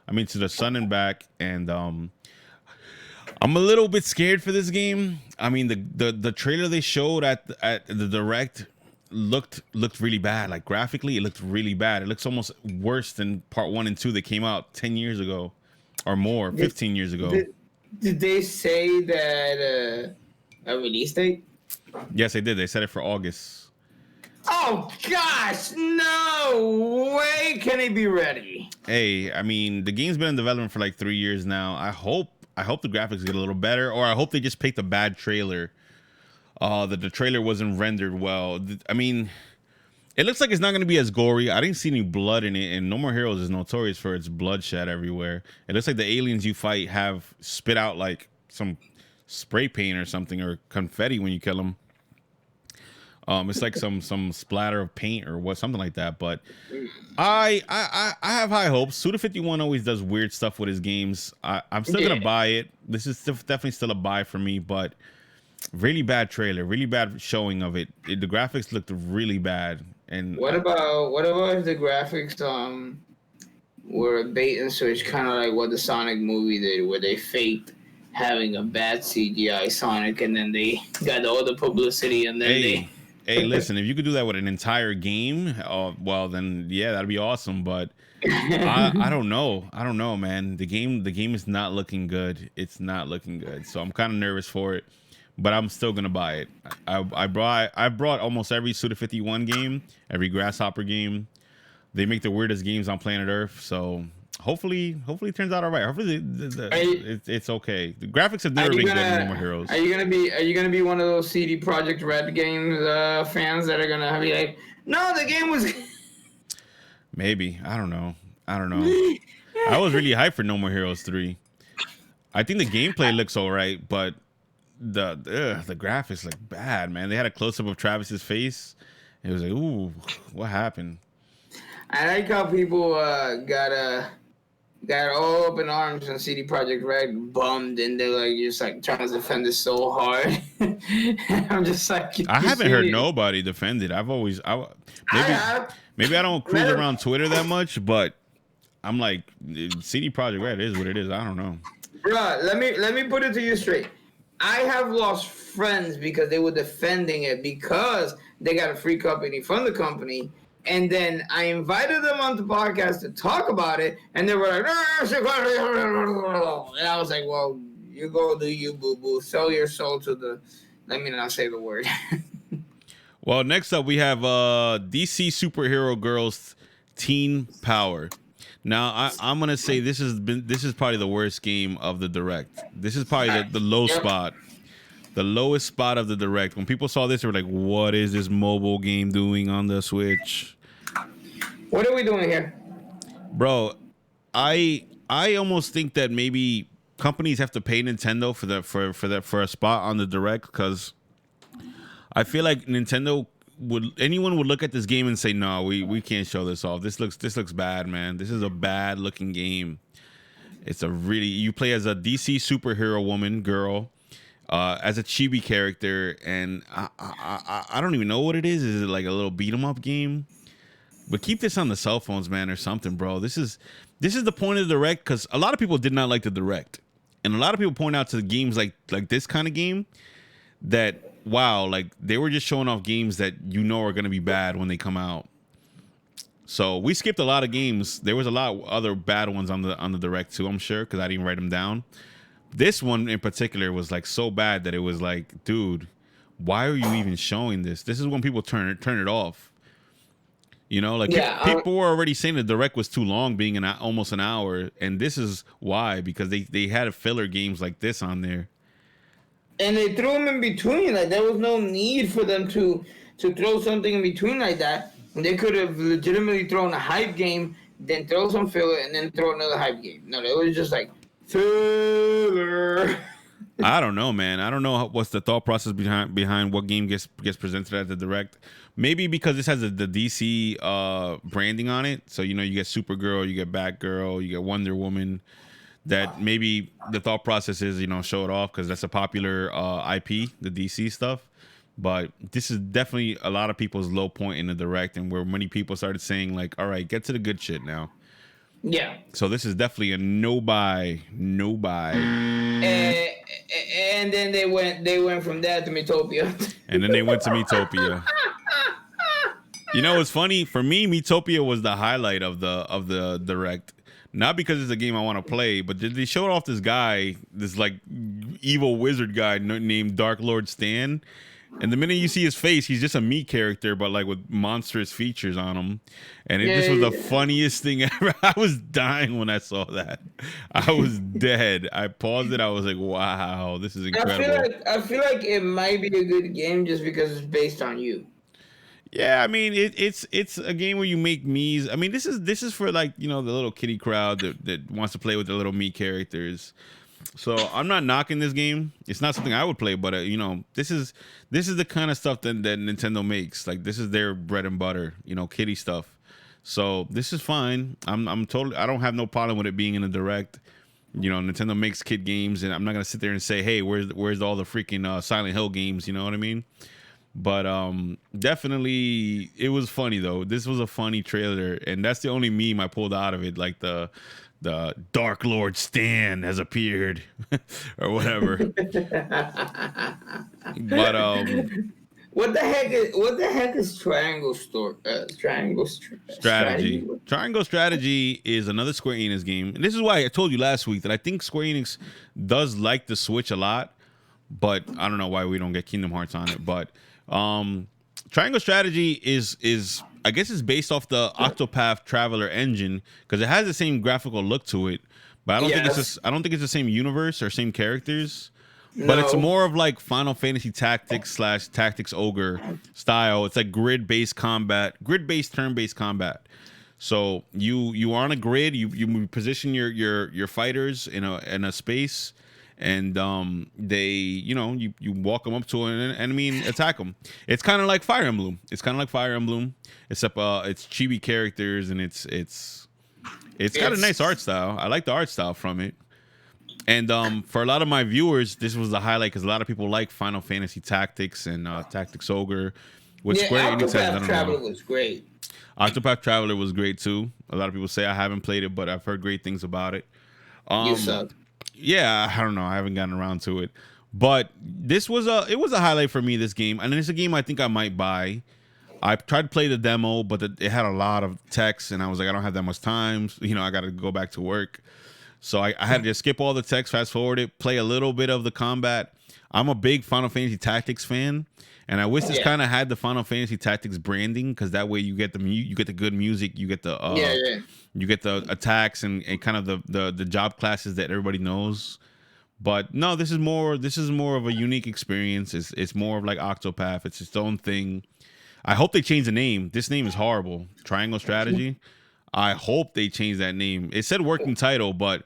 I mean, to the sun and back. And I'm a little bit scared for this game. I mean, the trailer they showed at the direct looked really bad. Like graphically, it looked really bad. It looks almost worse than part 1 and 2 that came out 10 years ago or more, 15 years ago. Did they say that a release date? Yes, they did. They said it for August. Oh gosh, no way can it be ready. Hey, I mean, the game's been in development for like 3 years now. I hope the graphics get a little better, or I hope they just picked a bad trailer. That the trailer wasn't rendered well. I mean, it looks like it's not going to be as gory. I didn't see any blood in it, and No More Heroes is notorious for its bloodshed everywhere. It looks like the aliens you fight have spit out like some spray paint or something, or confetti when you kill them. It's like some splatter of paint or something like that. But I have high hopes. Suda51 always does weird stuff with his games. I'm still gonna buy it. This is definitely still a buy for me, but really bad trailer, really bad showing of it. The graphics looked really bad. And what about if the graphics were a bait and switch, kind of like what the Sonic movie did, where they faked having a bad CGI Sonic, and then they got all the publicity, and then Hey, listen, if you could do that with an entire game, well, then yeah, that'd be awesome. But I don't know, man. The game is not looking good. It's not looking good. So I'm kind of nervous for it, but I'm still gonna buy it. I brought almost every Suda51 game, every Grasshopper game. They make the weirdest games on planet Earth. So hopefully it turns out all right. Hopefully it's okay. The graphics have never been good in No More Heroes. Are you gonna be one of those CD Projekt Red games fans that are gonna be like, no, the game was Maybe. I don't know. I was really hyped for No More Heroes 3. I think the gameplay looks all right, but the graphics look bad, man. They had a close up of Travis's face. It was like, ooh, what happened? I like how people got all up in arms and CD Projekt Red bummed, and they're like just like trying to defend it so hard. I'm just like, I haven't heard nobody defend it. Maybe I don't cruise around Twitter that much, but I'm like, CD Projekt Red is what it is. I don't know. Bruh, let me put it to you straight. I have lost friends because they were defending it because they got a free company from the company. And then I invited them on the podcast to talk about it, and they were like, and I was like, well, you go do you, boo-boo. Sell your soul to the, let me not say the word. Well, next up, we have DC Superhero Girls Teen Power. Now, I'm going to say this is probably the worst game of the Direct. This is probably the low spot. The lowest spot of the Direct. When people saw this, they were like, what is this mobile game doing on the Switch? What are we doing here? Bro, I almost think that maybe companies have to pay Nintendo for a spot on the Direct, because I feel like anyone would look at this game and say, no, we can't show this off. This looks bad, man. This is a bad looking game. It's you play as a DC superhero girl. As a chibi character, and I don't even know what it is. Is it like a little beat 'em up game? But keep this on the cell phones, man, or something, bro. This is the point of the Direct, because a lot of people did not like the Direct, and a lot of people point out to the games like this kind of game that, wow, like they were just showing off games that are going to be bad when they come out. So we skipped a lot of games. There was a lot of other bad ones on the Direct too, I'm sure, because I didn't write them down. This one in particular was like so bad that it was like, dude, why are you even showing this? This is when people turn it off. You know, like people were already saying the Direct was too long, being almost an hour, and this is why, because they had filler games like this on there. And they threw them in between. Like there was no need for them to throw something in between like that. They could have legitimately thrown a hype game, then throw some filler, and then throw another hype game. No, it was just like filler. I don't know, man. I don't know what's the thought process behind what game gets presented at the direct. Maybe because this has the DC branding on it, so you get Supergirl, you get Batgirl, you get Wonder Woman. That maybe the thought process is show it off because that's a popular IP, the DC stuff. But this is definitely a lot of people's low point in the direct, and where many people started saying like, "All right, get to the good shit now." Yeah. So this is definitely a no buy. And then they went from that to Metopia. And then they went to Metopia. What's funny? For me, Metopia was the highlight of the direct. Not because it's a game I want to play, but they showed off this guy, this like evil wizard guy named Dark Lord Stan. And the minute you see his face, he's just a meat character, but like with monstrous features on him. And it just was the funniest thing ever. I was dying when I saw that. I was dead. I paused it. I was like, wow, this is incredible. I feel like it might be a good game just because it's based on you. Yeah, I mean it's a game where you make me's. I mean this is for like the little kiddie crowd that wants to play with the little me characters. So I'm not knocking this game. It's not something I would play, but this is the kind of stuff that Nintendo makes. Like this is their bread and butter, kiddie stuff. So this is fine. I'm totally. I don't have no problem with it being in a direct. Nintendo makes kid games, and I'm not gonna sit there and say, hey, where's all the freaking Silent Hill games? You know what I mean? But definitely it was funny though. This was a funny trailer, and that's the only meme I pulled out of it. Like the Dark Lord Stan has appeared or whatever. But what the heck is Triangle Strategy? Triangle Strategy is another Square Enix game, and this is why I told you last week that I think Square Enix does like the Switch a lot, but I don't know why we don't get Kingdom Hearts on it. But Triangle Strategy is I guess it's based off the Octopath Traveler engine because it has the same graphical look to it, but I don't think it's the same universe or same characters. But it's more of like Final Fantasy Tactics / Tactics Ogre style. It's like grid-based turn-based combat. So you are on a grid. You position your fighters in a space, and they you walk them up to an enemy and attack them. It's kind of like Fire Emblem. Except it's chibi characters, and it's got a nice art style. I like the art style from it. And for a lot of my viewers, this was the highlight because a lot of people like Final Fantasy Tactics and Tactics Ogre. Square Enix Octopath Traveler was great. Octopath Traveler was great too. A lot of people say I haven't played it, but I've heard great things about it. You suck. Yeah, I don't know. I haven't gotten around to it, but it was a highlight for me. This game, and it's a game I think I might buy. I tried to play the demo, but it had a lot of text, and I was like, I don't have that much time. I got to go back to work. So I had to just skip all the text, fast forward it, play a little bit of the combat. I'm a big Final Fantasy Tactics fan, and I wish this kind of had the Final Fantasy Tactics branding because that way you get the good music, you get the you get the attacks and kind of the job classes that everybody knows. But no, this is more of a unique experience. It's more of like Octopath. It's its own thing. I hope they change the name. This name is horrible. Triangle Strategy. I hope they change that name. It said working title, but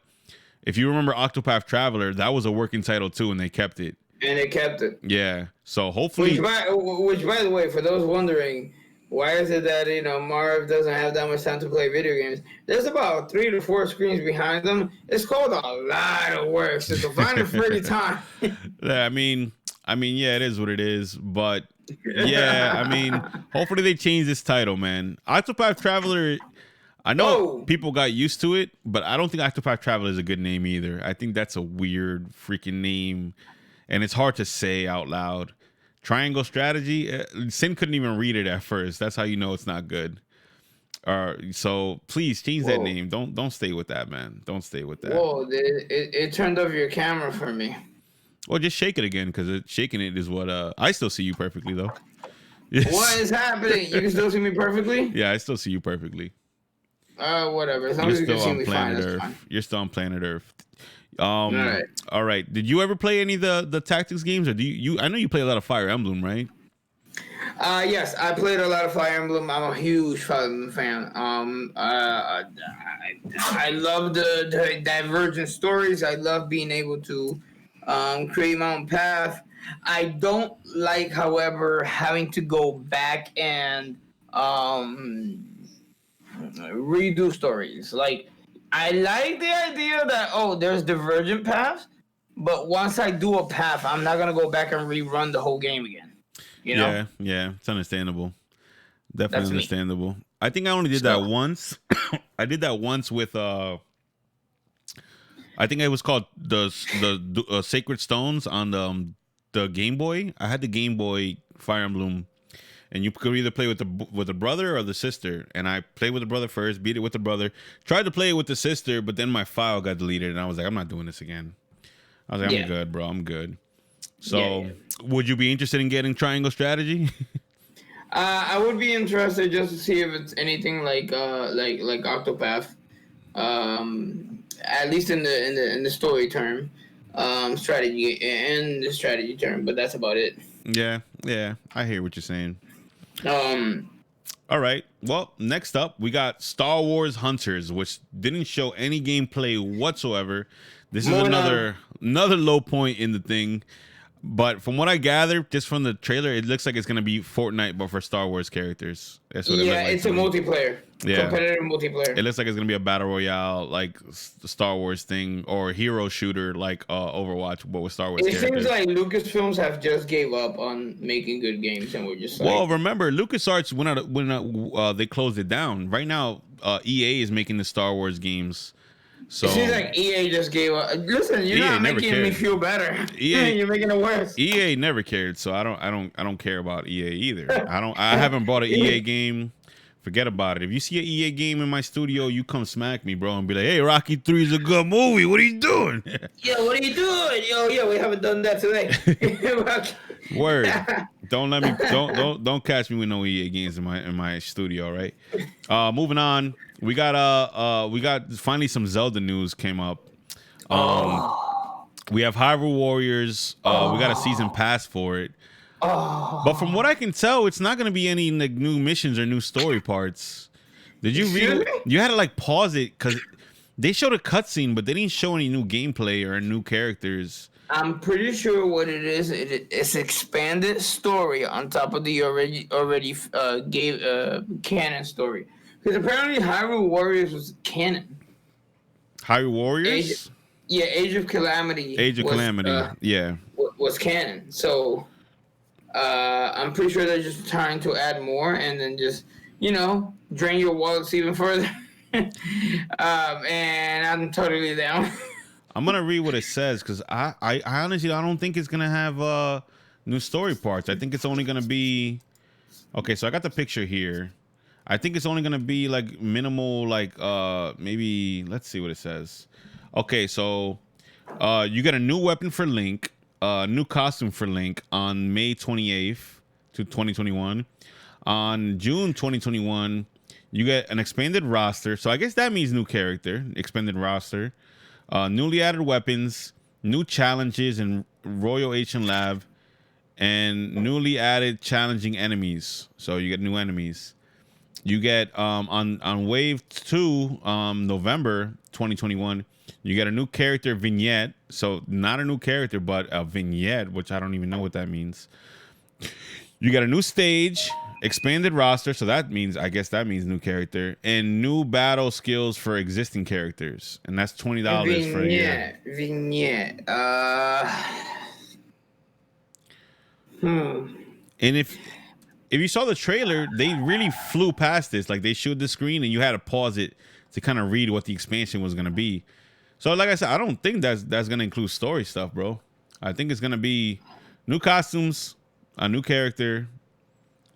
if you remember Octopath Traveler, that was a working title too, and they kept it. And they kept it. Yeah. So hopefully. Which by the way, for those wondering, why is it that Marv doesn't have that much time to play video games? There's about 3 to 4 screens behind them. It's called a lot of work. So to find a free time. Yeah, I mean, yeah, it is what it is. But yeah, I mean, hopefully they change this title, man. Octopath Traveler. I know people got used to it, but I don't think Octopath Traveler is a good name either. I think that's a weird freaking name, and it's hard to say out loud. Triangle Strategy. Sin couldn't even read it at first. That's how you know it's not good. So please change that name. Don't stay with that, man. Don't stay with that. Whoa! It turned off your camera for me. Well, just shake it again because shaking it is what I still see you perfectly though. Yes. What is happening? You can still see me perfectly? Yeah, I still see you perfectly. Whatever. As long as you can see me fine, that's fine. You're still on planet Earth. All right. Did you ever play any of the tactics games, or do you? I know you play a lot of Fire Emblem, right? Yes, I played a lot of Fire Emblem. I'm a huge Fire Emblem fan. I love the divergent stories. I love being able to create my own path. I don't like, however, having to go back and redo stories. Like, I like the idea that, oh, there's divergent paths, but once I do a path, I'm not gonna go back and rerun the whole game again. You know, Yeah, it's understandable. Definitely that's me. understandable. I think I only did So that once. I did that once with I think it was called the Sacred Stones on the Game Boy. I had the Game Boy Fire Emblem, and you could either play with the brother or the sister. And I played with the brother first, beat it with the brother, tried to play it with the sister, but then my file got deleted, and I was like, I'm not doing this again. I was like, I'm good, bro. I'm good. So, would you be interested in getting Triangle Strategy? I would be interested just to see if it's anything like Octopath, at least in the story term, strategy and the strategy term. But that's about it. Yeah, I hear what you're saying. Um, All right. Well, next up, we got Star Wars Hunters, which didn't show any gameplay whatsoever. This is another low point in the thing. But from what I gather, just from the trailer, it looks like it's going to be Fortnite, but for Star Wars characters. That's what it looks like. It's a multiplayer. Yeah. Competitive multiplayer. It looks like it's going to be a battle royale, like Star Wars thing, or hero shooter, like Overwatch, but with Star Wars characters. It seems like Lucasfilms have just gave up on making good games, and we're just like... Well, remember, LucasArts, when they closed it down. Right now, EA is making the Star Wars games. So it seems like EA just gave up. Listen, you're not making me feel better. You're making it worse. EA never cared, so I don't care about EA either. I haven't bought an EA game. Forget about it. If you see an EA game in my studio, you come smack me, bro, and be like, "Hey, Rocky 3 is a good movie. What are you doing?" Yo, what are you doing? Yo, we haven't done that today. Word. Don't catch me with no EA games in my studio, right? Moving on. We got finally some Zelda news came up. We have Hyrule Warriors. We got a season pass for it. But from what I can tell, it's not going to be any like new missions or new story parts. Did you read it? You had to like pause it because they showed a cutscene, but they didn't show any new gameplay or new characters. I'm pretty sure what it is. It's expanded story on top of the already canon story. Because apparently Hyrule Warriors was canon. Hyrule Warriors? Age of Calamity. Was canon. So I'm pretty sure they're just trying to add more and then just, drain your wallets even further. And I'm totally down. I'm gonna read what it says because I honestly I don't think it's gonna have new story parts. I think it's only gonna be okay. So I got the picture here. I think it's only gonna be like minimal, like maybe let's see what it says. Okay, so you get a new weapon for Link, new costume for Link on May 28th to 2021. On June 2021, you get an expanded roster. So I guess that means new character, expanded roster. Newly added weapons, new challenges in Royal Ancient Lab, and newly added challenging enemies. So you get new enemies. You get on Wave 2, November 2021, you get a new character vignette. So not a new character, but a vignette, which I don't even know what that means. You get a new stage, expanded roster, so I guess that means new character, and new battle skills for existing characters, and that's $20 for a year. Vignette. And if you saw the trailer, they really flew past this. Like they showed the screen, and you had to pause it to kind of read what the expansion was gonna be. So, like I said, I don't think that's gonna include story stuff, bro. I think it's gonna be new costumes, a new character,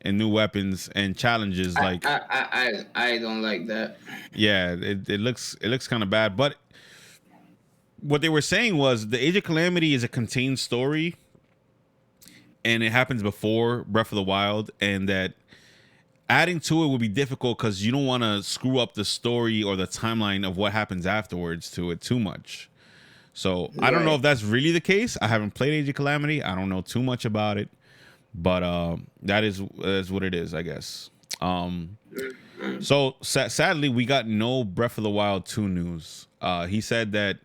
and new weapons and challenges. Like I don't like that. Yeah, it looks kind of bad. But what they were saying was the Age of Calamity is a contained story, and it happens before Breath of the Wild, and that adding to it would be difficult because you don't want to screw up the story or the timeline of what happens afterwards to it too much. So I don't know if that's really the case. I haven't played Age of Calamity. I don't know too much about it. But that is what it is, I guess. So sadly, we got no Breath of the Wild 2 news. He said that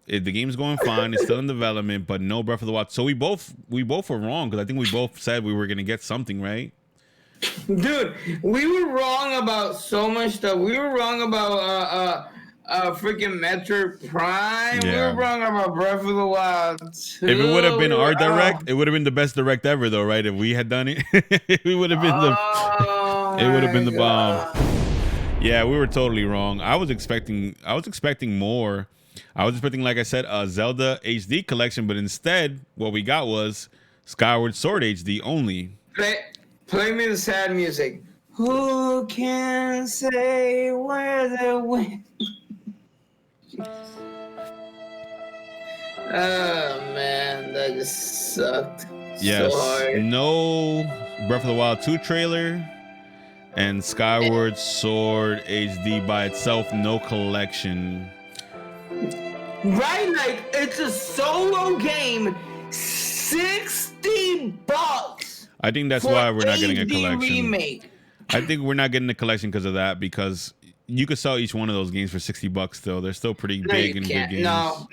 The game's going fine. It's still in development, but no Breath of the Wild. So we both were wrong because I think we both said we were gonna get something, right? Dude, we were wrong about so much stuff. We were wrong about freaking Metroid Prime. We Yeah. were wrong about Breath of the Wild too. If it would have been We our were- direct, it would have been the best direct ever, though, right? If we had done it, it would have been it would have been the bomb. Yeah, we were totally wrong. I was expecting more. I was expecting, like I said, a Zelda HD collection, but instead, what we got was Skyward Sword HD only. Play me the sad music. Who can say where the wind? Oh man, that just sucked. Yes, So hard. no Breath of the Wild 2 trailer, and Skyward Sword HD by itself, no collection. Right, like it's a solo game, $60. I think that's for why we're not getting a HD collection. remake. I think we're not getting a collection because of that, because you could sell each one of those games for $60 still. They're still pretty big and good games. No,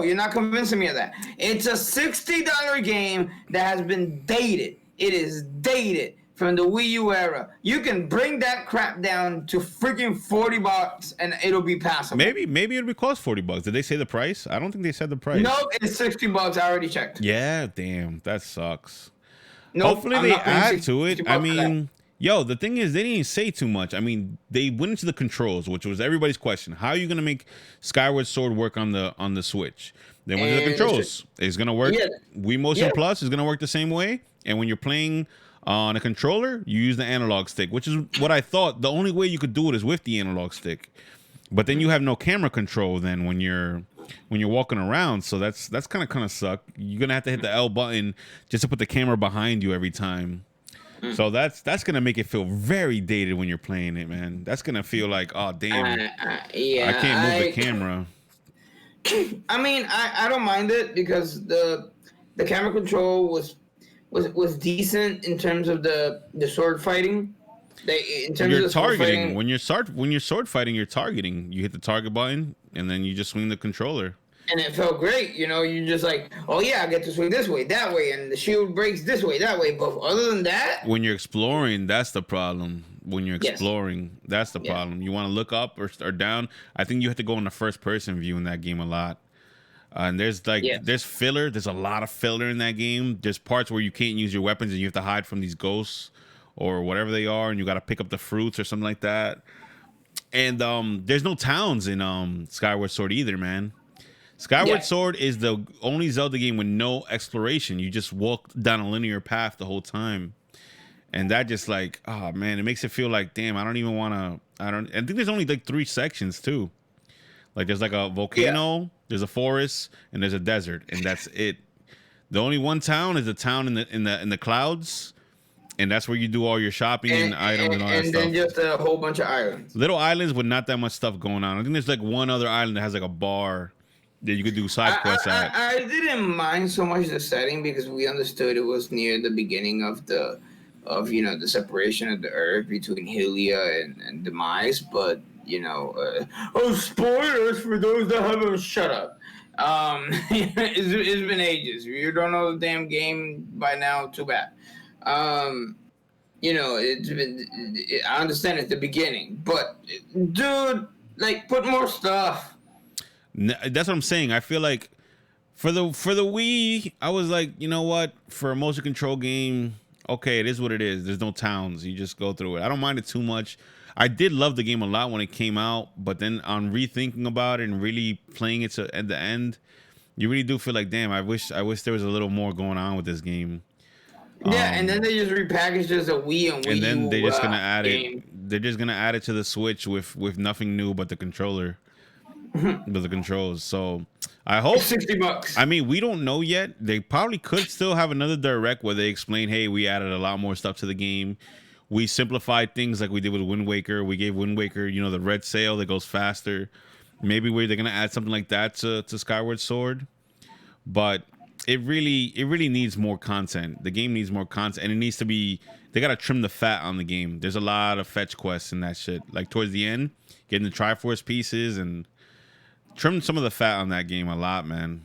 you're not convincing me of that. It's a $60 game that has been dated. It is dated from the Wii U era. You can bring that crap down to freaking $40 and it'll be passable. Maybe it'll be cost $40. Did they say the price? I don't think they said the price. No, it's $60. I already checked. Yeah, damn, that sucks. Nope, Hopefully I'm they not paying add to it. 60 I bucks for that. mean, yo, the thing is, they didn't say too much. I mean, they went into the controls, which was everybody's question. How are you gonna make Skyward Sword work on the Switch? They went to the And controls. It's gonna work. Yeah. Wii Motion Yeah. Plus is gonna work the same way. And when you're playing on a controller, you use the analog stick, which is what I thought. The only way you could do it is with the analog stick. But then you have no camera control then when you're walking around, so that's kind of suck. You're gonna have to hit the L button just to put the camera behind you every time. So that's gonna make it feel very dated when you're playing it, man. That's gonna feel like, oh damn, Yeah, I can't move the camera. I mean, I don't mind it because the camera control was decent in terms of the sword fighting. In terms You're of sword targeting fighting, when you're sword fighting. You're targeting. You hit the target button and then you just swing the controller. and it felt great. You know, you just like, oh yeah, I get to swing this way, that way, and the shield breaks this way, that way. But other than that, When you're exploring, that's the problem. When you're Yes. exploring, that's the Yeah. problem. You want to look up or down. I think you have to go in the first person view in that game a lot. And there's Yes. there's filler. There's a lot of filler in that game. There's parts where you can't use your weapons and you have to hide from these ghosts or whatever they are, and you got to pick up the fruits or something like that. And there's no towns in Skyward Sword either, man. Skyward Yeah. Sword is the only Zelda game with no exploration. You just walk down a linear path the whole time. And that just like, oh man, it makes it feel like, damn, I don't even want to, I think there's only like 3 sections too. Like there's like a volcano, there's a forest, and there's a desert, and that's it. The only one town is a town in the clouds, and that's where you do all your shopping and items and all that and stuff. then just a whole bunch of islands. Little islands with not that much stuff going on. I think there's like one other island that has like a bar that you could do side quests at. I didn't mind so much the setting because we understood it was near the beginning of the separation of the Earth between Hylia and Demise, but spoilers for those that haven't shut up. It's been ages. If you don't know the damn game by now, too bad. It's been. I understand it's the beginning, but dude, like, put more stuff. That's what I'm saying. I feel like for the Wii, I was like, you know what? For a motion control game, okay, it is what it is. There's no towns. You just go through it. I don't mind it too much. I did love the game a lot when it came out, but then on rethinking about it and really playing it at the end, you really do feel like, damn, I wish there was a little more going on with this game. Yeah, and then they just repackaged it as a Wii and Wii And then U, they're just gonna add game. it. They're just gonna add it to the Switch with nothing new but the controller, with the controls. So I hope. $60. I mean, we don't know yet. They probably could still have another direct where they explain, hey, we added a lot more stuff to the game. We simplified things like we did with Wind Waker. We gave Wind Waker, the red sail that goes faster. Maybe they're gonna add something like that to Skyward Sword. But it really needs more content. The game needs more content, and it needs to be. They gotta trim the fat on the game. There's a lot of fetch quests and that shit. Like towards the end, getting the Triforce pieces and Trim some of the fat on that game a lot, man.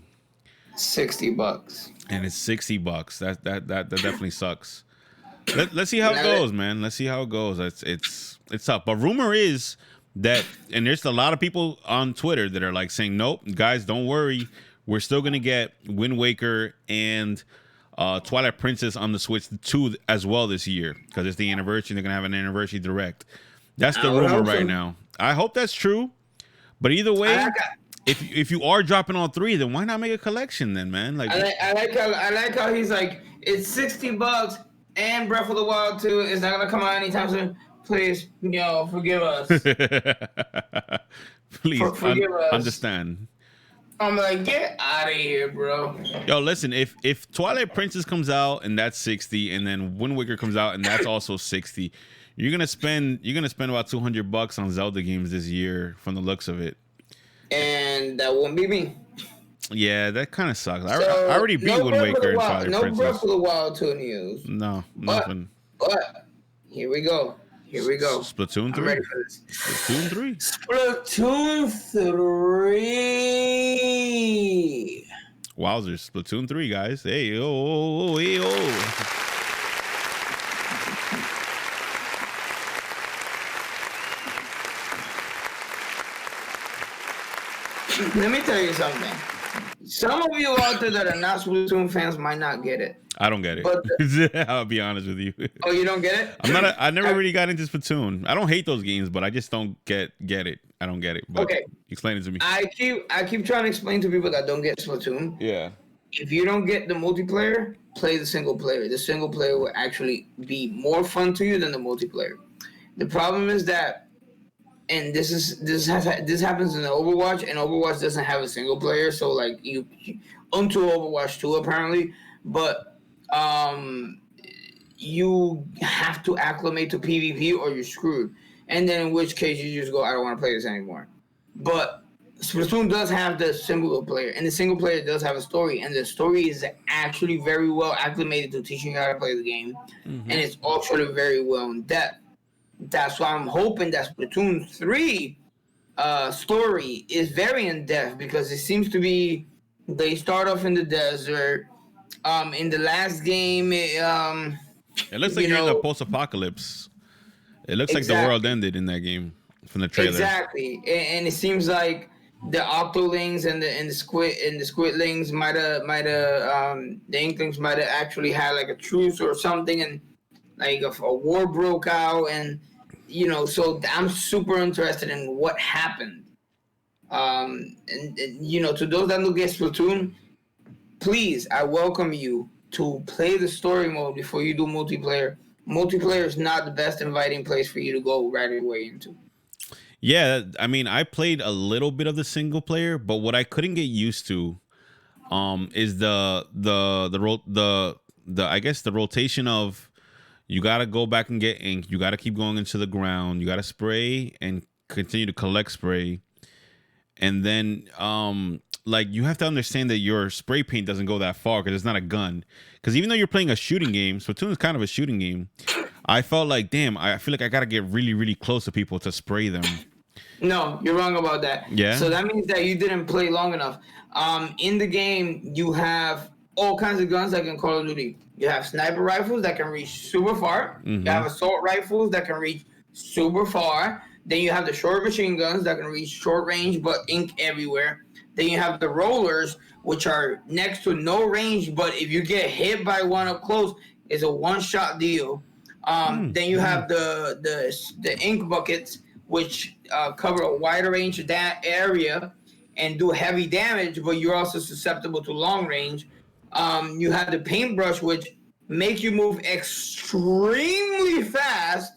$60. And it's $60. That definitely sucks. Let's see how it Now goes, man. Let's see how it goes. It's tough. But rumor is that, and there's a lot of people on Twitter that are like saying, nope, guys, don't worry. We're still gonna get Wind Waker and Twilight Princess on the Switch 2 as well this year because it's the anniversary. They're gonna have an anniversary direct. That's the rumor right now. I hope that's true. But either way, if you are dropping all three, then why not make a collection then, man? Like I like how he's like, it's $60 and Breath of the Wild 2 is not gonna come out anytime soon. Please, forgive us. Please forgive us. Understand. I'm like, get out of here, bro. Yo, listen, if Twilight Princess comes out and that's 60, and then Wind Waker comes out and that's also 60, you're gonna spend about $200 on Zelda games this year from the looks of it. And that won't be me. Yeah, that kind of sucks. I already beat Wind Waker and Twilight Princess. No Breath of the Wild 2 news. No, nothing. But here we go. Splatoon 3. I'm ready for this. Splatoon 3. Splatoon 3. Wowzers. Splatoon 3, guys. Hey, hey, Let me tell you something. Some of you out there that are not Splatoon fans might not get it. I don't get it. But I'll be honest with you. Oh, you don't get it? I never really got into Splatoon. I don't hate those games, but I just don't get it. I don't get it. But okay. Explain it to me. I keep trying to explain to people that don't get Splatoon. Yeah. If you don't get the multiplayer, play the single player. The single player will actually be more fun to you than the multiplayer. The problem is that, and this happens in Overwatch, and Overwatch doesn't have a single player, so like you until Overwatch 2 apparently, but you have to acclimate to PvP or you're screwed. And then in which case you just go, I don't want to play this anymore. But Splatoon does have the single player, and the single player does have a story, and the story is actually very well acclimated to teaching you how to play the game, and it's actually very well in depth. That's why I'm hoping that Splatoon 3 story is very in depth, because it seems to be they start off in the desert. In the last game, it looks like you're in the post-apocalypse. It looks like the world ended in that game from the trailer. Exactly, and it seems like the Octolings and the Squidlings might have the Inklings might have actually had like a truce or something, and like a war broke out, and so I'm super interested in what happened. And to those that don't get Splatoon, please, I welcome you to play the story mode before you do multiplayer. Multiplayer is not the best inviting place for you to go right away into. Yeah, I mean, I played a little bit of the single player, but what I couldn't get used to, is the I guess the rotation of, you gotta go back and get ink, you gotta keep going into the ground, you gotta spray and continue to collect spray, and then like you have to understand that your spray paint doesn't go that far because it's not a gun. Because even though you're playing a shooting game, Splatoon is kind of a shooting game. I felt like, damn, I feel like I gotta get really, really close to people to spray them. No, you're wrong about that. Yeah. So that means that you didn't play long enough. In the game, you have all kinds of guns like in Call of Duty. You have sniper rifles that can reach super far. You have assault rifles that can reach super far. Then you have the short machine guns that can reach short range but ink everywhere. Then you have the rollers, which are next to no range, but if you get hit by one up close, it's a one-shot deal. Then you have the ink buckets, which cover a wider range of that area and do heavy damage, but you're also susceptible to long range. You have the paintbrush, which make you move extremely fast,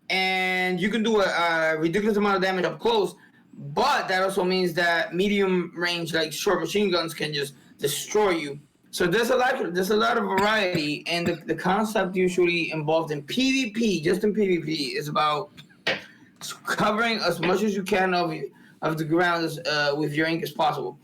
and you can do a ridiculous amount of damage up close. But that also means that medium range, like short machine guns, can just destroy you. So there's a lot of variety, and the concept usually involved in PvP, just in PvP, is about covering as much as you can of the ground with your ink as possible.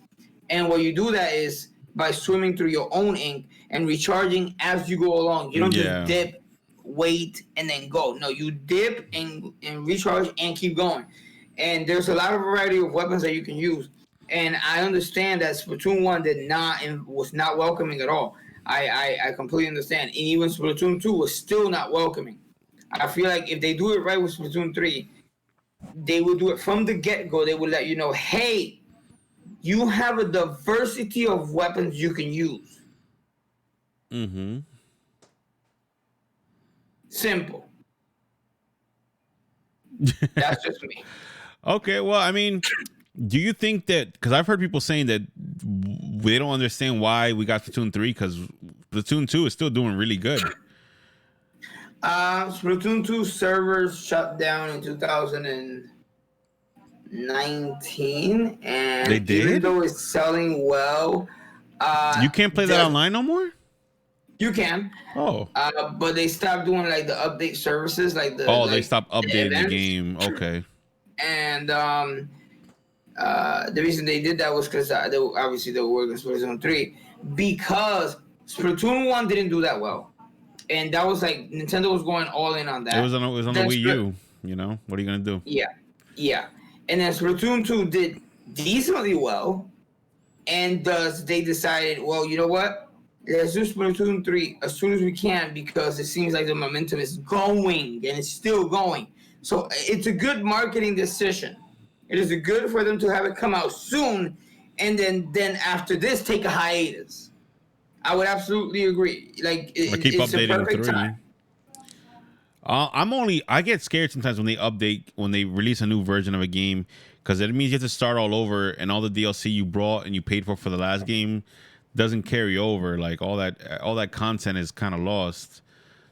And what you do that is by swimming through your own ink and recharging as you go along. You don't just dip, wait, and then go. No, you dip and recharge and keep going. And there's a lot of variety of weapons that you can use. And I understand that Splatoon 1 did not and was not welcoming at all. I completely understand. And even Splatoon 2 was still not welcoming. I feel like if they do it right with Splatoon 3, they would do it from the get-go. They would let you know, hey, you have a diversity of weapons you can use. Mm-hmm. Simple. That's just me. Okay, well, I mean, do you think that, because I've heard people saying that they don't understand why we got Splatoon 3, because Splatoon 2 is still doing really good. Splatoon 2 servers shut down in 2019, and They did? even though it's selling well, You can't play that online no more? You can. Oh. But they stopped doing like the update services, like the They stopped updating the game. Okay. And the reason they did that was because they were working on Splatoon 3, because Splatoon 1 didn't do that well. And that was like Nintendo was going all in on that. It was on the Wii U. You know, what are you gonna do? Yeah. And then Splatoon 2 did decently well, and they decided, well, you know what? Let's do Splatoon 3 as soon as we can, because it seems like the momentum is going, and it's still going. So it's a good marketing decision. It is good for them to have it come out soon, and then after this, take a hiatus. I would absolutely agree. Like, keep it's updating a perfect 3. time. I get scared sometimes when they release a new version of a game, because it means you have to start all over, and all the DLC you brought and you paid for the last game doesn't carry over. Like all that content is kind of lost.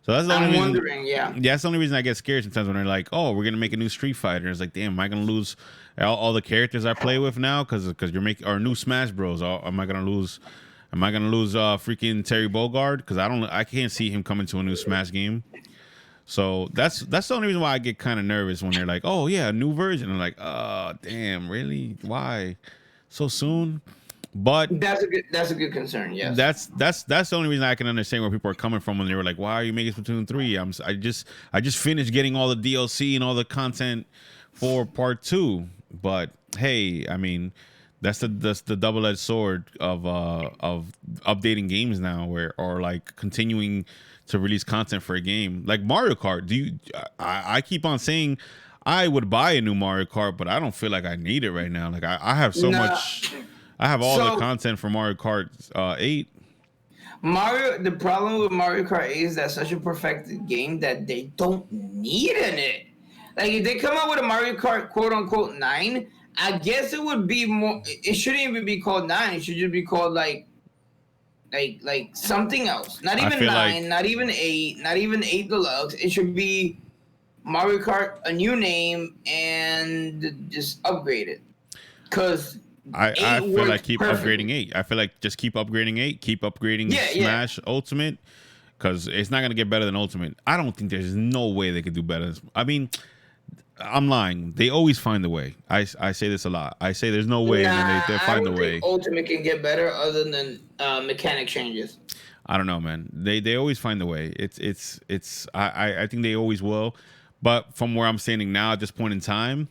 So that's the only reason. I'm wondering, yeah. That's the only reason I get scared sometimes when they're like, "Oh, we're gonna make a new Street Fighter." It's like, damn, am I gonna lose all the characters I play with now? Because you're making our new Smash Bros. Am I gonna lose freaking Terry Bogard? Because I can't see him coming to a new Smash game. So that's the only reason why I get kind of nervous when they're like, "Oh yeah, a new version." I'm like, "Oh damn, really? Why so soon?" But that's a good concern. Yes, that's the only reason I can understand where people are coming from when they were like, "Why are you making Splatoon 3?" I just finished getting all the DLC and all the content for Part 2. But hey, I mean, that's the double-edged sword of updating games now, or like continuing to release content for a game like Mario Kart. I keep on saying I would buy a new Mario Kart, but I don't feel like I need it right now. Like I have so much. I have all the content for Mario Kart 8. The problem with Mario Kart 8 is that's such a perfected game that they don't need in it. Like, if they come out with a Mario Kart quote unquote 9, I guess it would be more. It shouldn't even be called 9. It should just be called like something else. Not even 9. Not even 8. Not even 8 Deluxe. It should be Mario Kart, a new name, and just upgrade it. Because I feel like keep upgrading 8. I feel like just keep upgrading 8. Keep upgrading Smash Ultimate, because it's not gonna get better than Ultimate. I don't think there's no way they could do better. I mean, I'm lying. They always find a way. I say this a lot. I say there's no way, and then they find a way. Ultimate can get better other than mechanic changes. I don't know, man. They always find a way. I think they always will. But from where I'm standing now at this point in time,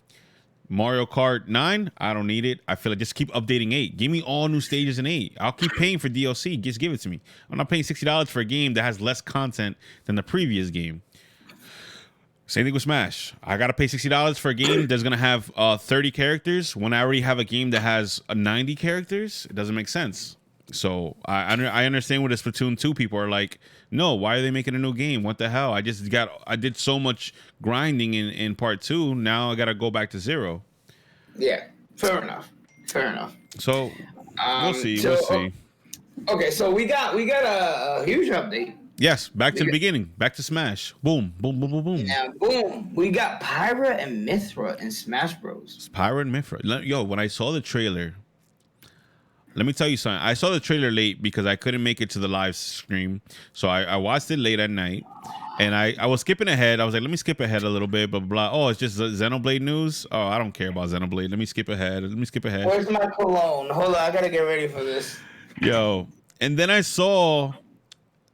Mario Kart 9, I don't need it. I feel like just keep updating 8. Give me all new stages in 8. I'll keep paying for DLC. Just give it to me. I'm not paying $60 for a game that has less content than the previous game. Same thing with Smash. I got to pay $60 for a game that's going to have 30 characters when I already have a game that has 90 characters. It doesn't make sense. So I understand what the Splatoon 2 people are like, no, why are they making a new game? What the hell? I did so much grinding in Part 2. Now I got to go back to 0. Yeah, fair enough. So we'll see. Okay, so we got a huge update. Yes, back to the beginning. Back to Smash. Boom, boom, boom, boom, boom. Now, boom. We got Pyra and Mythra in Smash Bros. Pyra and Mythra. Yo, when I saw the trailer, let me tell you something. I saw the trailer late because I couldn't make it to the live stream. So I watched it late at night. And I was skipping ahead. I was like, let me skip ahead a little bit, blah, blah, blah. Oh, it's just Xenoblade news? Oh, I don't care about Xenoblade. Let me skip ahead. Where's my cologne? Hold on, I gotta get ready for this. Yo. And then I saw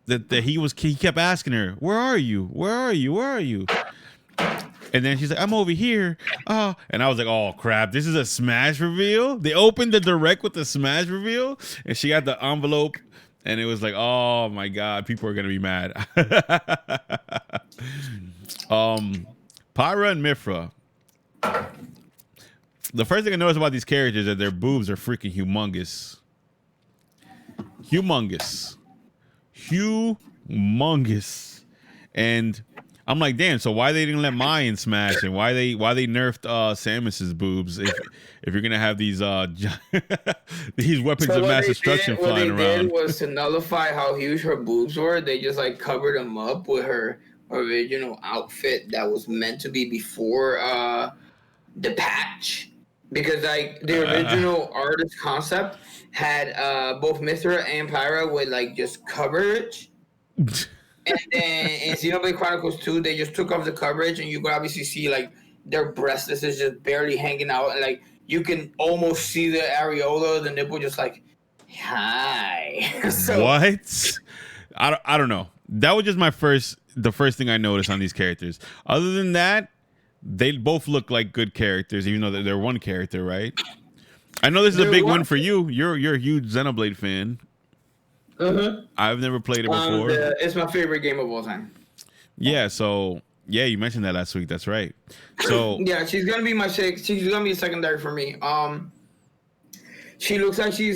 that he kept asking her, where are you? And then she's like, I'm over here. Oh, and I was like, oh crap, this is a Smash reveal. They opened the direct with the Smash reveal, and she got the envelope, and it was like, oh my god, people are gonna be mad. Pyra and Mithra. The first thing I noticed about these characters is that their boobs are freaking humongous. Humongous. And I'm like, damn, so why they didn't let Mayan smash, and why they nerfed Samus's boobs if you're gonna have these these weapons of mass destruction flying around? What they did was to nullify how huge her boobs were. They just like covered them up with her original outfit that was meant to be before the patch, because like the original artist concept had both Mithra and Pyra with like just coverage. And then in Xenoblade Chronicles 2, they just took off the coverage, and you could obviously see like their breast is just barely hanging out, and like you can almost see the areola, the nipple, just like hi. So, what? I don't know. That was just the first thing I noticed on these characters. Other than that, they both look like good characters, even though they're one character, right? I know this is a big win for you. You're a huge Xenoblade fan. I've never played it before. It's my favorite game of all time. Yeah, so yeah, you mentioned that last week. That's right. So yeah, she's gonna be she's gonna be a secondary for me. She looks like she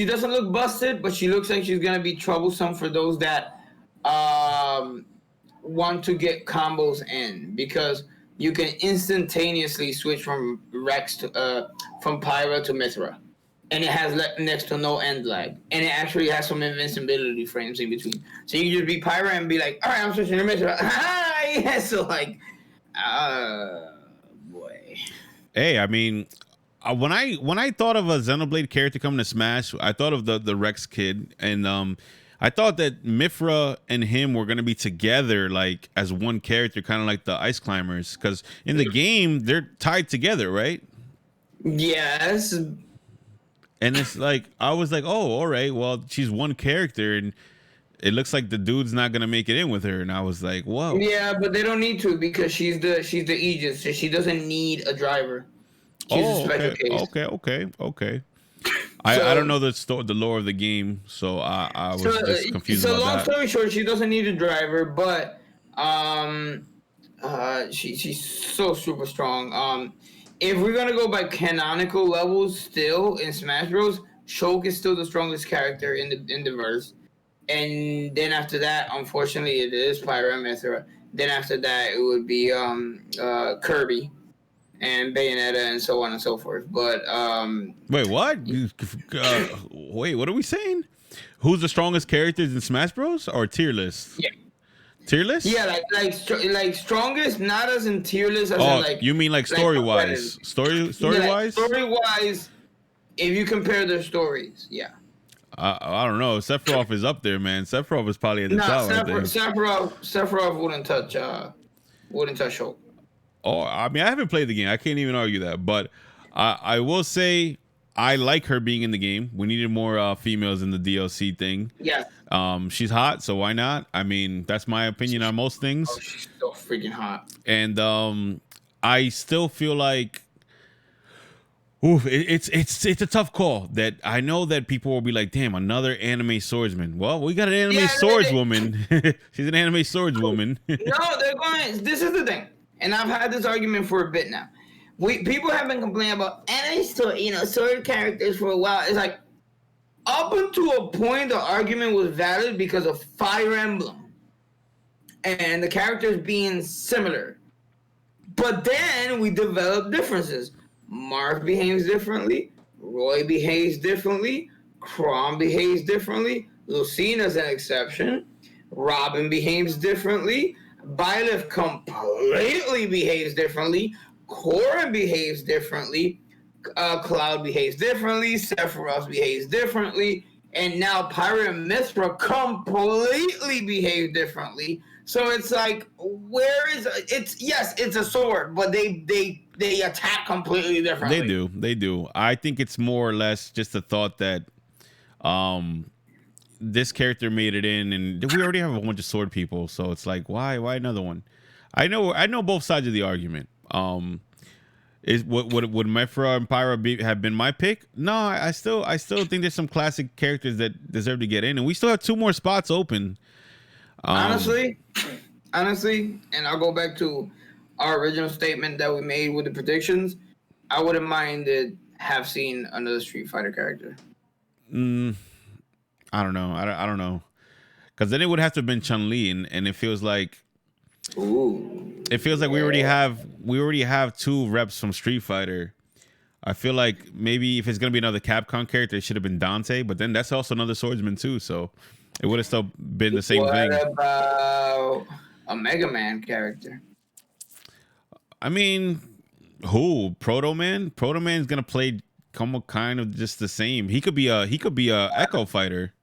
doesn't look busted, but she looks like she's gonna be troublesome for those that want to get combos in, because you can instantaneously switch from Rex to from Pyra to Mithra. And it has next to no end lag. And it actually has some invincibility frames in between. So you can just be Pyra and be like, all right, I'm switching to Mithra. Hi! So like, boy. Hey, I mean, when I thought of a Xenoblade character coming to Smash, I thought of the Rex kid. And I thought that Mithra and him were going to be together, like as one character, kind of like the Ice Climbers. Because in the game, they're tied together, right? Yes. And it's like, I was like, oh, all right, well, she's one character, and it looks like the dude's not gonna make it in with her. And I was like, whoa. Yeah, but they don't need to, because she's the Aegis, so she doesn't need a driver. She's a special case. Okay. I don't know the lore of the game, so I was just confused about that. So long story short, she doesn't need a driver, but she's so super strong. If we're gonna go by canonical levels, still in Smash Bros, Shulk is still the strongest character in the verse, and then after that, unfortunately, it is Pyra and Mithra. Then after that, it would be Kirby and Bayonetta and so on and so forth. But wait, what? Wait, what are we saying? Who's the strongest characters in Smash Bros or tier list? Yeah. Tier list? Yeah, like strongest, not as in tier list. As in like, you mean like story wise? Story wise? Story wise, if you compare their stories, yeah. I don't know. Sephiroth is up there, man. Sephiroth is probably at the top. Sephiroth wouldn't touch Shulk. Oh, I mean, I haven't played the game. I can't even argue that, but I will say I like her being in the game. We needed more females in the DLC thing. Yeah. She's hot, so why not? I mean, that's my opinion on most things. Oh, she's so freaking hot. And I still feel like, it's a tough call. That I know that people will be like, damn, another anime swordsman. Well, we got an anime swordswoman. She's an anime swordswoman. No, they're going. This is the thing, and I've had this argument for a bit now. People have been complaining about anime sword characters for a while. It's like, up until a point, the argument was valid because of Fire Emblem and the characters being similar. But then we developed differences. Marv behaves differently. Roy behaves differently. Chrom behaves differently. Lucina's an exception. Robin behaves differently. Byleth completely behaves differently. Corrin behaves differently. Cloud behaves differently. Sephiroth behaves differently. And now Pyra and Mithra completely behave differently. So it's like, it's a sword, but they attack completely differently. They do. I think it's more or less just the thought that this character made it in, and we already have a bunch of sword people, so it's like, why another one? I know both sides of the argument. Is would Mephra and Pyra have been my pick? No, I still think there's some classic characters that deserve to get in, and we still have 2 more spots open. Honestly, and I'll go back to our original statement that we made with the predictions. I wouldn't mind it have seen another Street Fighter character. I don't know. I don't know, because then it would have to have been Chun-Li, and it feels like. Ooh. It feels like we already have 2 reps from Street Fighter. I feel like maybe if it's gonna be another Capcom character, it should have been Dante, but then that's also another swordsman too, so it would have still been the same thing. What about a Mega Man character? I mean, who? Proto Man? Proto Man's gonna play kind of just the same. He could be a Echo fighter.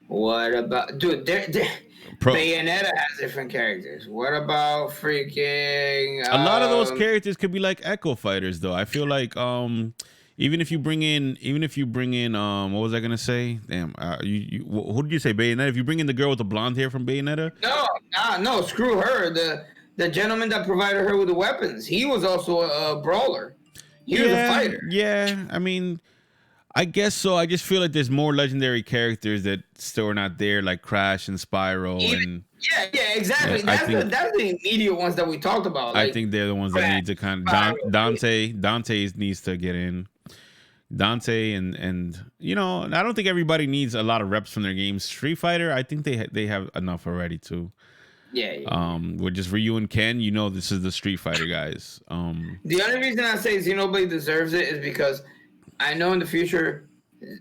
What about Bayonetta has different characters. What about freaking a lot of those characters could be like Echo fighters though. I feel like even if you bring in what was I gonna say? Damn, who did you say? Bayonetta? If you bring in the girl with the blonde hair from Bayonetta? No, screw her. The gentleman that provided her with the weapons, he was also a brawler. He was a fighter. Yeah, I mean, I guess so. I just feel like there's more legendary characters that still are not there, like Crash and Spyro. Yeah, exactly. That's the immediate ones that we talked about. I think they're the ones that need to kind of Dante needs to get in. Dante and I don't think everybody needs a lot of reps from their games. Street Fighter, I think they have enough already too. Yeah. With just Ryu and Ken, this is the Street Fighter guys. The only reason I say Xenoblade deserves it is because I know in the future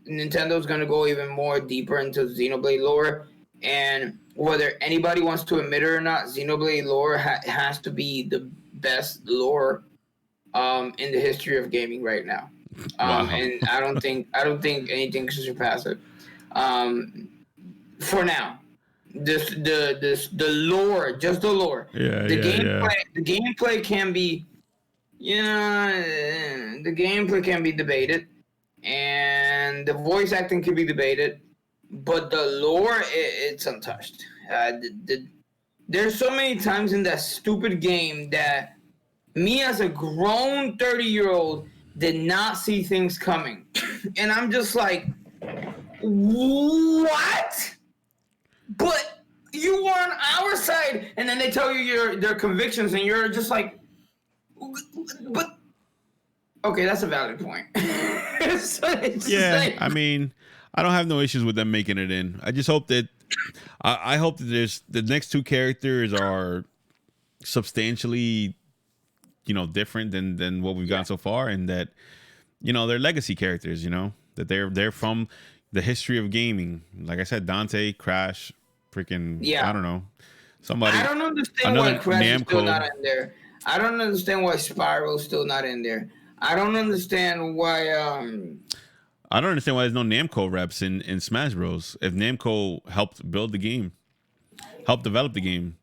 Nintendo's going to go even more deeper into Xenoblade lore, and whether anybody wants to admit it or not, Xenoblade lore has to be the best lore in the history of gaming right now. Wow. And I don't think anything can surpass it. For now. The lore, just the lore. The gameplay can be, the gameplay can be debated, and the voice acting can be debated, but the lore, it's untouched. There's so many times in that stupid game that me as a grown 30-year-old did not see things coming, and I'm just like, what? But you were on our side, and then they tell you their convictions, and you're just like, but okay, that's a valid point. I mean, I don't have no issues with them making it in. I just hope that I hope that there's the next 2 characters are substantially, different than what we've gotten so far, and that they're legacy characters. That they're from the history of gaming. Like I said, Dante, Crash. Freaking, I don't know. Somebody. I don't understand why Crash is still not in there. I don't understand why Spyro's still not in there. I don't understand why. I don't understand why there's no Namco reps in Smash Bros. If Namco helped build the game, helped develop the game,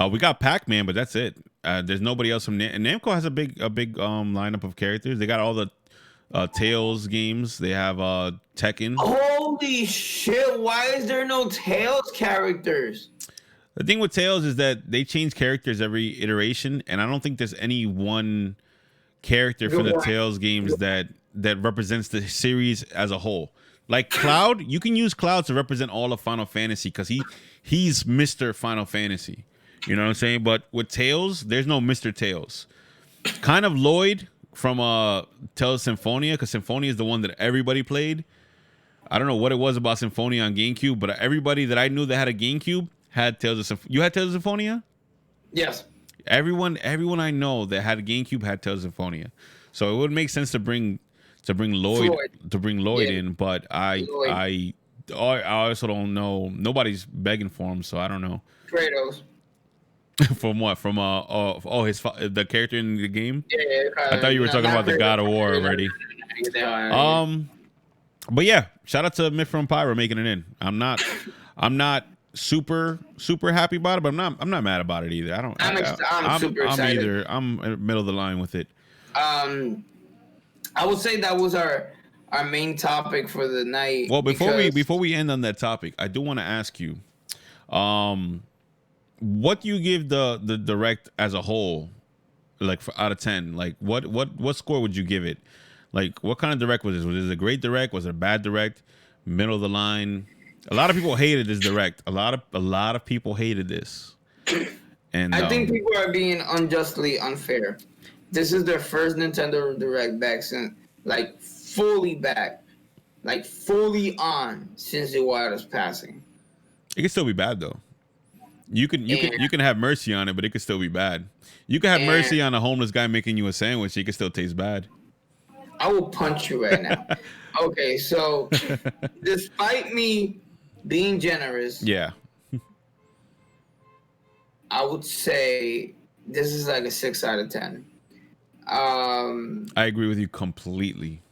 we got Pac-Man, but that's it. There's nobody else from Namco has a big lineup of characters. They got all the Tails games. They have Tekken. Holy shit, why is there no Tails characters? The thing with Tails is that they change characters every iteration, and I don't think there's any one character for the Tails games that represents the series as a whole. Like Cloud, you can use Cloud to represent all of Final Fantasy because he's Mr. Final Fantasy. You know what I'm saying? But with Tails, there's no Mr. Tails. Kind of Lloyd from Tales Symphonia, because Symphonia is the one that everybody played. I don't know what it was about Symphonia on GameCube, but everybody that I knew that had a GameCube had Tales of Symphonia. You had Tales of Symphonia? Yes. Everyone I know that had a GameCube had Tales of Symphonia. So it would make sense to bring Lloyd in, but I also don't know. Nobody's begging for him, so I don't know. Kratos. From what? From the character in the game? Yeah. I thought you were talking about the God of War already. But yeah, shout out to Myth from Pyro making it in. I'm not super happy about it, but I'm not mad about it either. I'm super excited. I'm in the middle of the line with it. I would say that was our main topic for the night. Well, before we end on that topic, I do want to ask you, what do you give the direct as a whole? Like out of 10, like what score would you give it? Like what kind of direct was this? Was it a great direct? Was it a bad direct? Middle of the line? A lot of people hated this direct. A lot of people hated this. And I think people are being unjustly unfair. This is their first Nintendo Direct back since, like, fully on since Iwata's passing. it can still be bad though. You can have mercy on it, but it could still be bad. You can have mercy on a homeless guy making you a sandwich. It can still taste bad. I will punch you right now. Okay, so despite me being generous, Yeah. I would say this is like a 6 out of 10. I agree with you completely.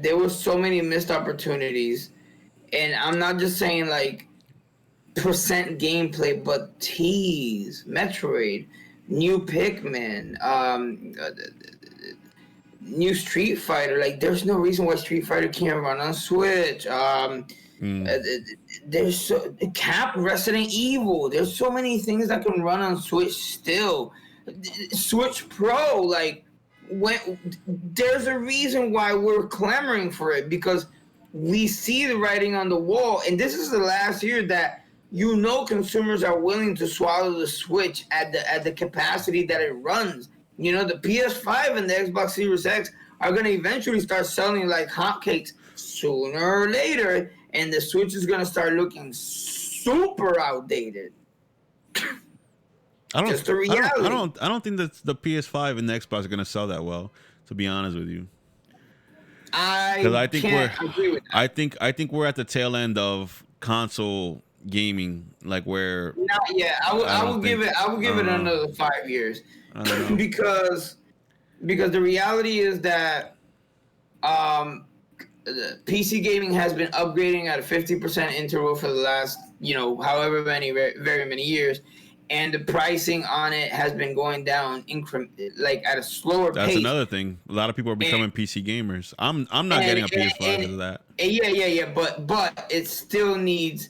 There were so many missed opportunities, and I'm not just saying like percent gameplay, but tease, Metroid, new Pikmin, new Street Fighter. Like, there's no reason why Street Fighter can't run on Switch. There's Cap Resident Evil. There's so many things that can run on Switch still. Switch Pro, like, there's a reason why we're clamoring for it, because we see the writing on the wall, and this is the last year that consumers are willing to swallow the Switch at the capacity that it runs. The PS5 and the Xbox Series X are going to eventually start selling like hotcakes sooner or later, and the Switch is going to start looking super outdated. Just the reality. I don't think that the PS5 and the Xbox are going to sell that well, to be honest with you. I can't agree with that. I think we're at the tail end of console gaming, like where. Not yet. I will give it another 5 years, because the reality is that PC gaming has been upgrading at a 50% interval for the last however many very many years. And the pricing on it has been going down like at a slower pace. That's another thing. A lot of people are becoming PC gamers. I'm not getting a PS5 because of that. Yeah. But it still needs,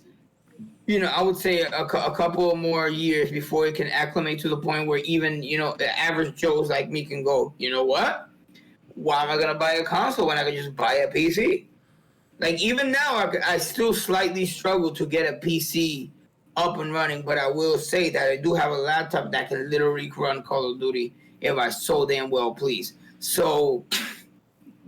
I would say a couple of more years before it can acclimate to the point where even, the average Joes like me can go, you know what? Why am I going to buy a console when I can just buy a PC? Like, even now, I still slightly struggle to get a PC up and running, but I will say that I do have a laptop that can literally run Call of Duty if I so damn well please. So,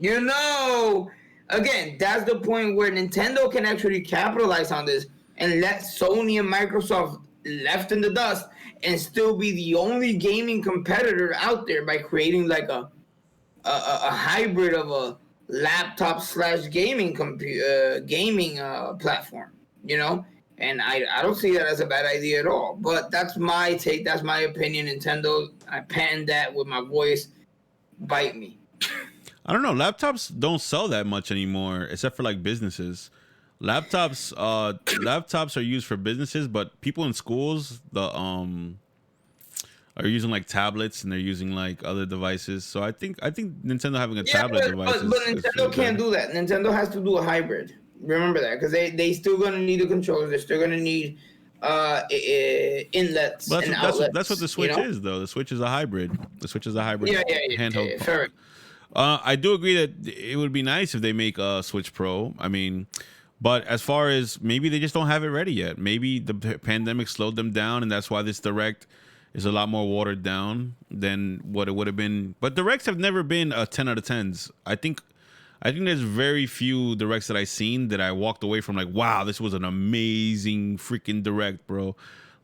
again, that's the point where Nintendo can actually capitalize on this and let Sony and Microsoft left in the dust and still be the only gaming competitor out there by creating like a hybrid of a laptop / gaming platform, And I don't see that as a bad idea at all. But that's my take. That's my opinion. Nintendo, I patent that with my voice. Bite me. I don't know. Laptops don't sell that much anymore, except for like businesses. Laptops are used for businesses, but people in schools are using like tablets and they're using like other devices. So I think Nintendo having a tablet device. But Nintendo can't do that. Nintendo has to do a hybrid. Remember that, because they still gonna need the controllers. They're still gonna need inlets and outlets. That's what the Switch is, though. The Switch is a hybrid. Handheld. Yeah, fair. I do agree that it would be nice if they make a Switch Pro. I mean, but as far as maybe they just don't have it ready yet. Maybe the pandemic slowed them down, and that's why this Direct is a lot more watered down than what it would have been. But Directs have never been a 10 out of 10s. I think there's very few Directs that I've seen that I walked away from like, wow, this was an amazing freaking Direct, bro.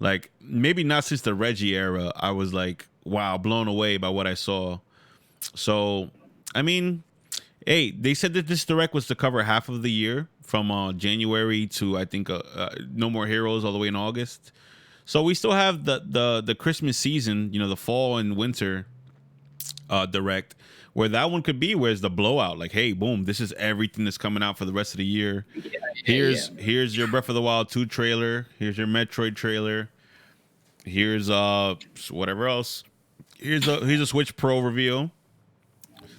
Like, maybe not since the Reggie era. I was like, wow, blown away by what I saw. So, I mean, hey, they said that this Direct was to cover half of the year from January to, I think, No More Heroes all the way in August. So we still have the Christmas season, the fall and winter Direct, where that one could be, where's the blowout, like, hey, boom, this is everything that's coming out for the rest of the year. Here's your Breath of the Wild 2 trailer, here's your Metroid trailer, here's whatever else, here's a Switch Pro reveal.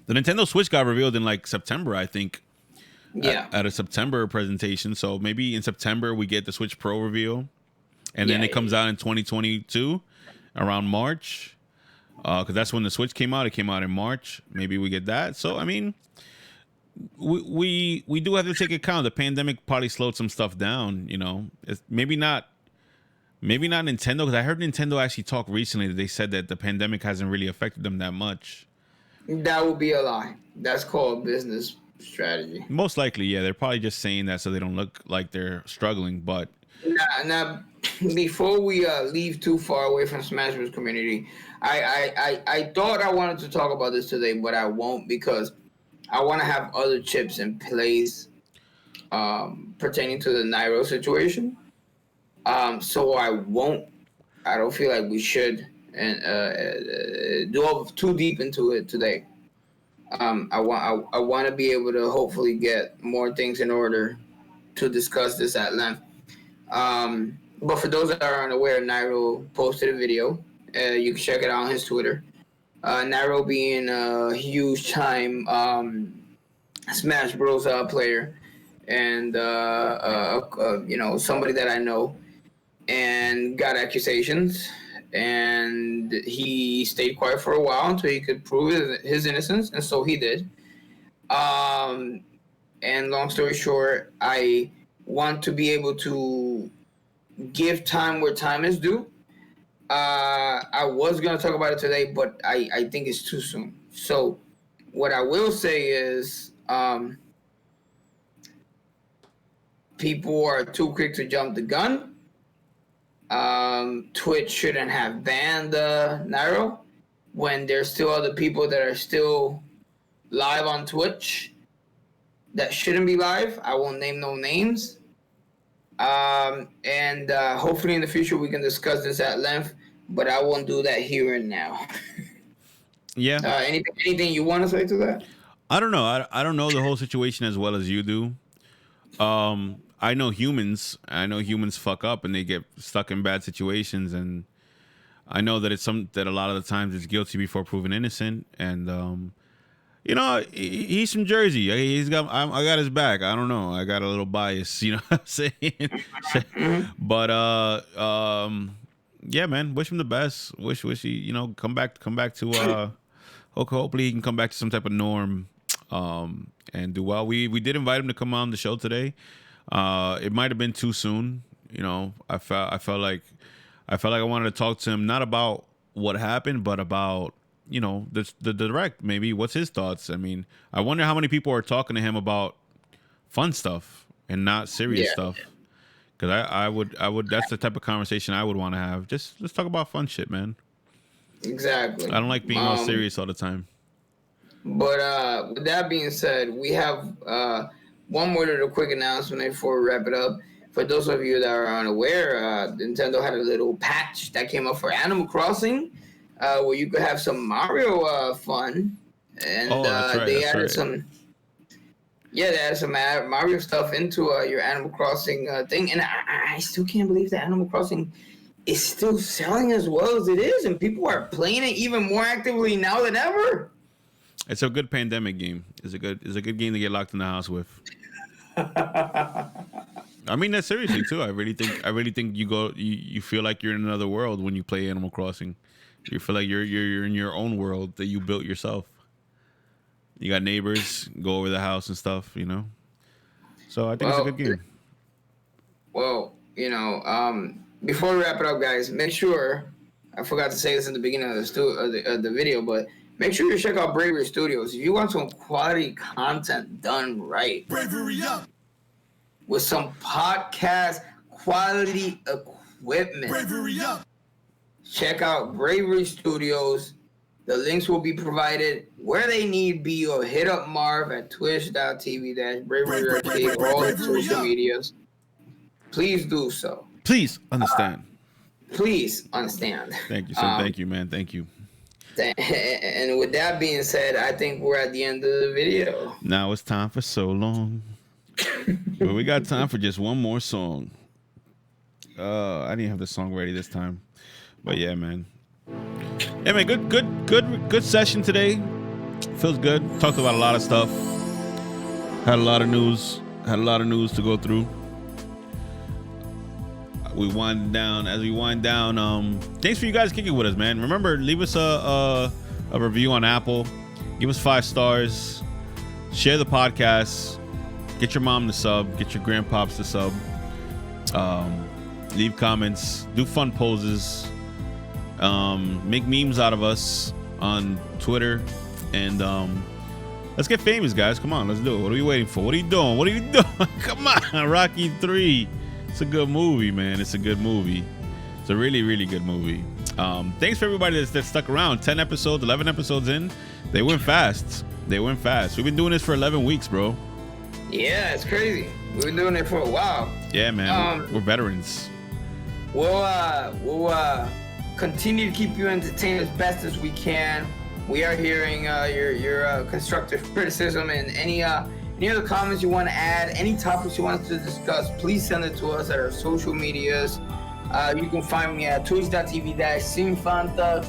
The Nintendo Switch got revealed in like September, I think. At a September presentation. So maybe in September we get the Switch Pro reveal. and then it comes out in 2022 around March, because that's when the Switch came out. It came out in March. Maybe we get that. So I mean, we do have to take account. The pandemic probably slowed some stuff down. You know, it's maybe not Nintendo, because I heard Nintendo actually talk recently that they said that the pandemic hasn't really affected them that much. That would be a lie. That's called business strategy. Most likely, yeah. They're probably just saying that so they don't look like they're struggling. But now before we leave too far away from Smash Bros. Community, I thought I wanted to talk about this today, but I won't, because I want to have other chips in place pertaining to the Nairo situation. So I won't. I don't feel like we should delve too deep into it today. I want to be able to hopefully get more things in order to discuss this at length. But for those that are unaware, Nairo posted a video. You can check it out on his Twitter. Nairo being a huge time Smash Bros. Player, and somebody that I know, and got accusations, and he stayed quiet for a while until he could prove his innocence, and so he did. And long story short, I want to be able to give time where time is due. I was going to talk about it today, but I think it's too soon. So what I will say is people are too quick to jump the gun. Twitch shouldn't have banned Nairo when there's still other people that are still live on Twitch that shouldn't be live. I won't name no names. And hopefully in the future we can discuss this at length, but I won't do that here and now. Yeah. Anything you want to say to that? I don't know. I don't know the whole situation as well as you do. I know humans fuck up and they get stuck in bad situations, and I know that that a lot of the times it's guilty before proven innocent. And he's from Jersey. I got his back. I don't know. I got a little bias, you know what I'm saying? But yeah, man, wish him the best. Wish he, come back to hopefully he can come back to some type of norm and do well. We did invite him to come on the show today. It might have been too soon. I felt like I wanted to talk to him, not about what happened, but about the direct. Maybe what's his thoughts. I mean, I wonder how many people are talking to him about fun stuff and not serious stuff. Because I would that's the type of conversation I would want to have. Just let's talk about fun shit, man. Exactly. I don't like being all serious all the time. But with that being said, we have one more little quick announcement before we wrap it up. For those of you that are unaware, Nintendo had a little patch that came up for Animal Crossing, where you could have some Mario fun, and they added some. Yeah, they added some Mario stuff into your Animal Crossing thing, and I still can't believe that Animal Crossing is still selling as well as it is, and people are playing it even more actively now than ever. It's a good pandemic game. It's a good game to get locked in the house with. I mean that seriously too. I really think you feel like you're in another world when you play Animal Crossing. You feel like you're in your own world that you built yourself. You got neighbors, go over the house and stuff, So I think it's a good game. Well, before we wrap it up, guys, make sure, I forgot to say this in the beginning of the video, but make sure you check out Bravery Studios. If you want some quality content done right, Bravery up. With some podcast quality equipment, Bravery up. check out Bravery Studios. The links will be provided where they need be, or hit up Marv at twitch.tv/Bravery Arcade or all the social medias. Please do so. Please understand. Please understand. Thank you, sir. Thank you, man. Thank you. And with that being said, I think we're at the end of the video. Now it's time for So Long. But we got time for just one more song. I didn't have the song ready this time. But yeah, man. Yeah, man, good session today. Feels good. Talked about a lot of stuff. Had a lot of news to go through. we wind down, thanks for you guys kicking with us, man. Remember, leave us a review on Apple. Give us 5 stars. Share the podcast. Get your mom to sub. Get your grandpops to sub. Leave comments. Do fun poses. Make memes out of us on Twitter. And let's get famous, guys. Come on, let's do it. What are we waiting for? What are you doing? Come on, Rocky 3. It's a good movie, man. It's a good movie. It's a really, really good movie. Thanks for everybody that stuck around. 10 episodes, 11 episodes in. They went fast. We've been doing this for 11 weeks, bro. Yeah, it's crazy. We've been doing it for a while. Yeah, man. We're veterans. We'll continue to keep you entertained as best as we can. We are hearing your constructive criticism and any other comments you want to add, any topics you want us to discuss, please send it to us at our social medias. You can find me at twitch.tv/Sinfanta.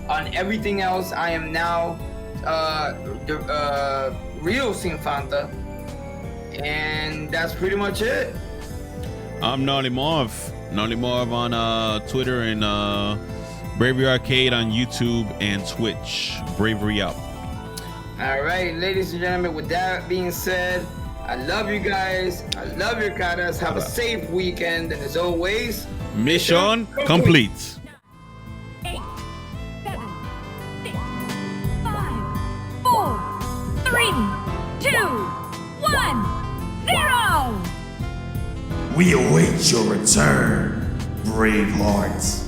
On everything else, I am now the real Sinfanta. And that's pretty much it. I'm Gnarly Marv. Gnarly Marv on Twitter and Bravery Arcade on YouTube and Twitch. Bravery up. All right, ladies and gentlemen, with that being said, I love you guys. I love your caras. Have a safe weekend. And as always, mission complete. 8, 7, 6, 5, 4, 3, 2, 1, 0. We await your return, brave hearts.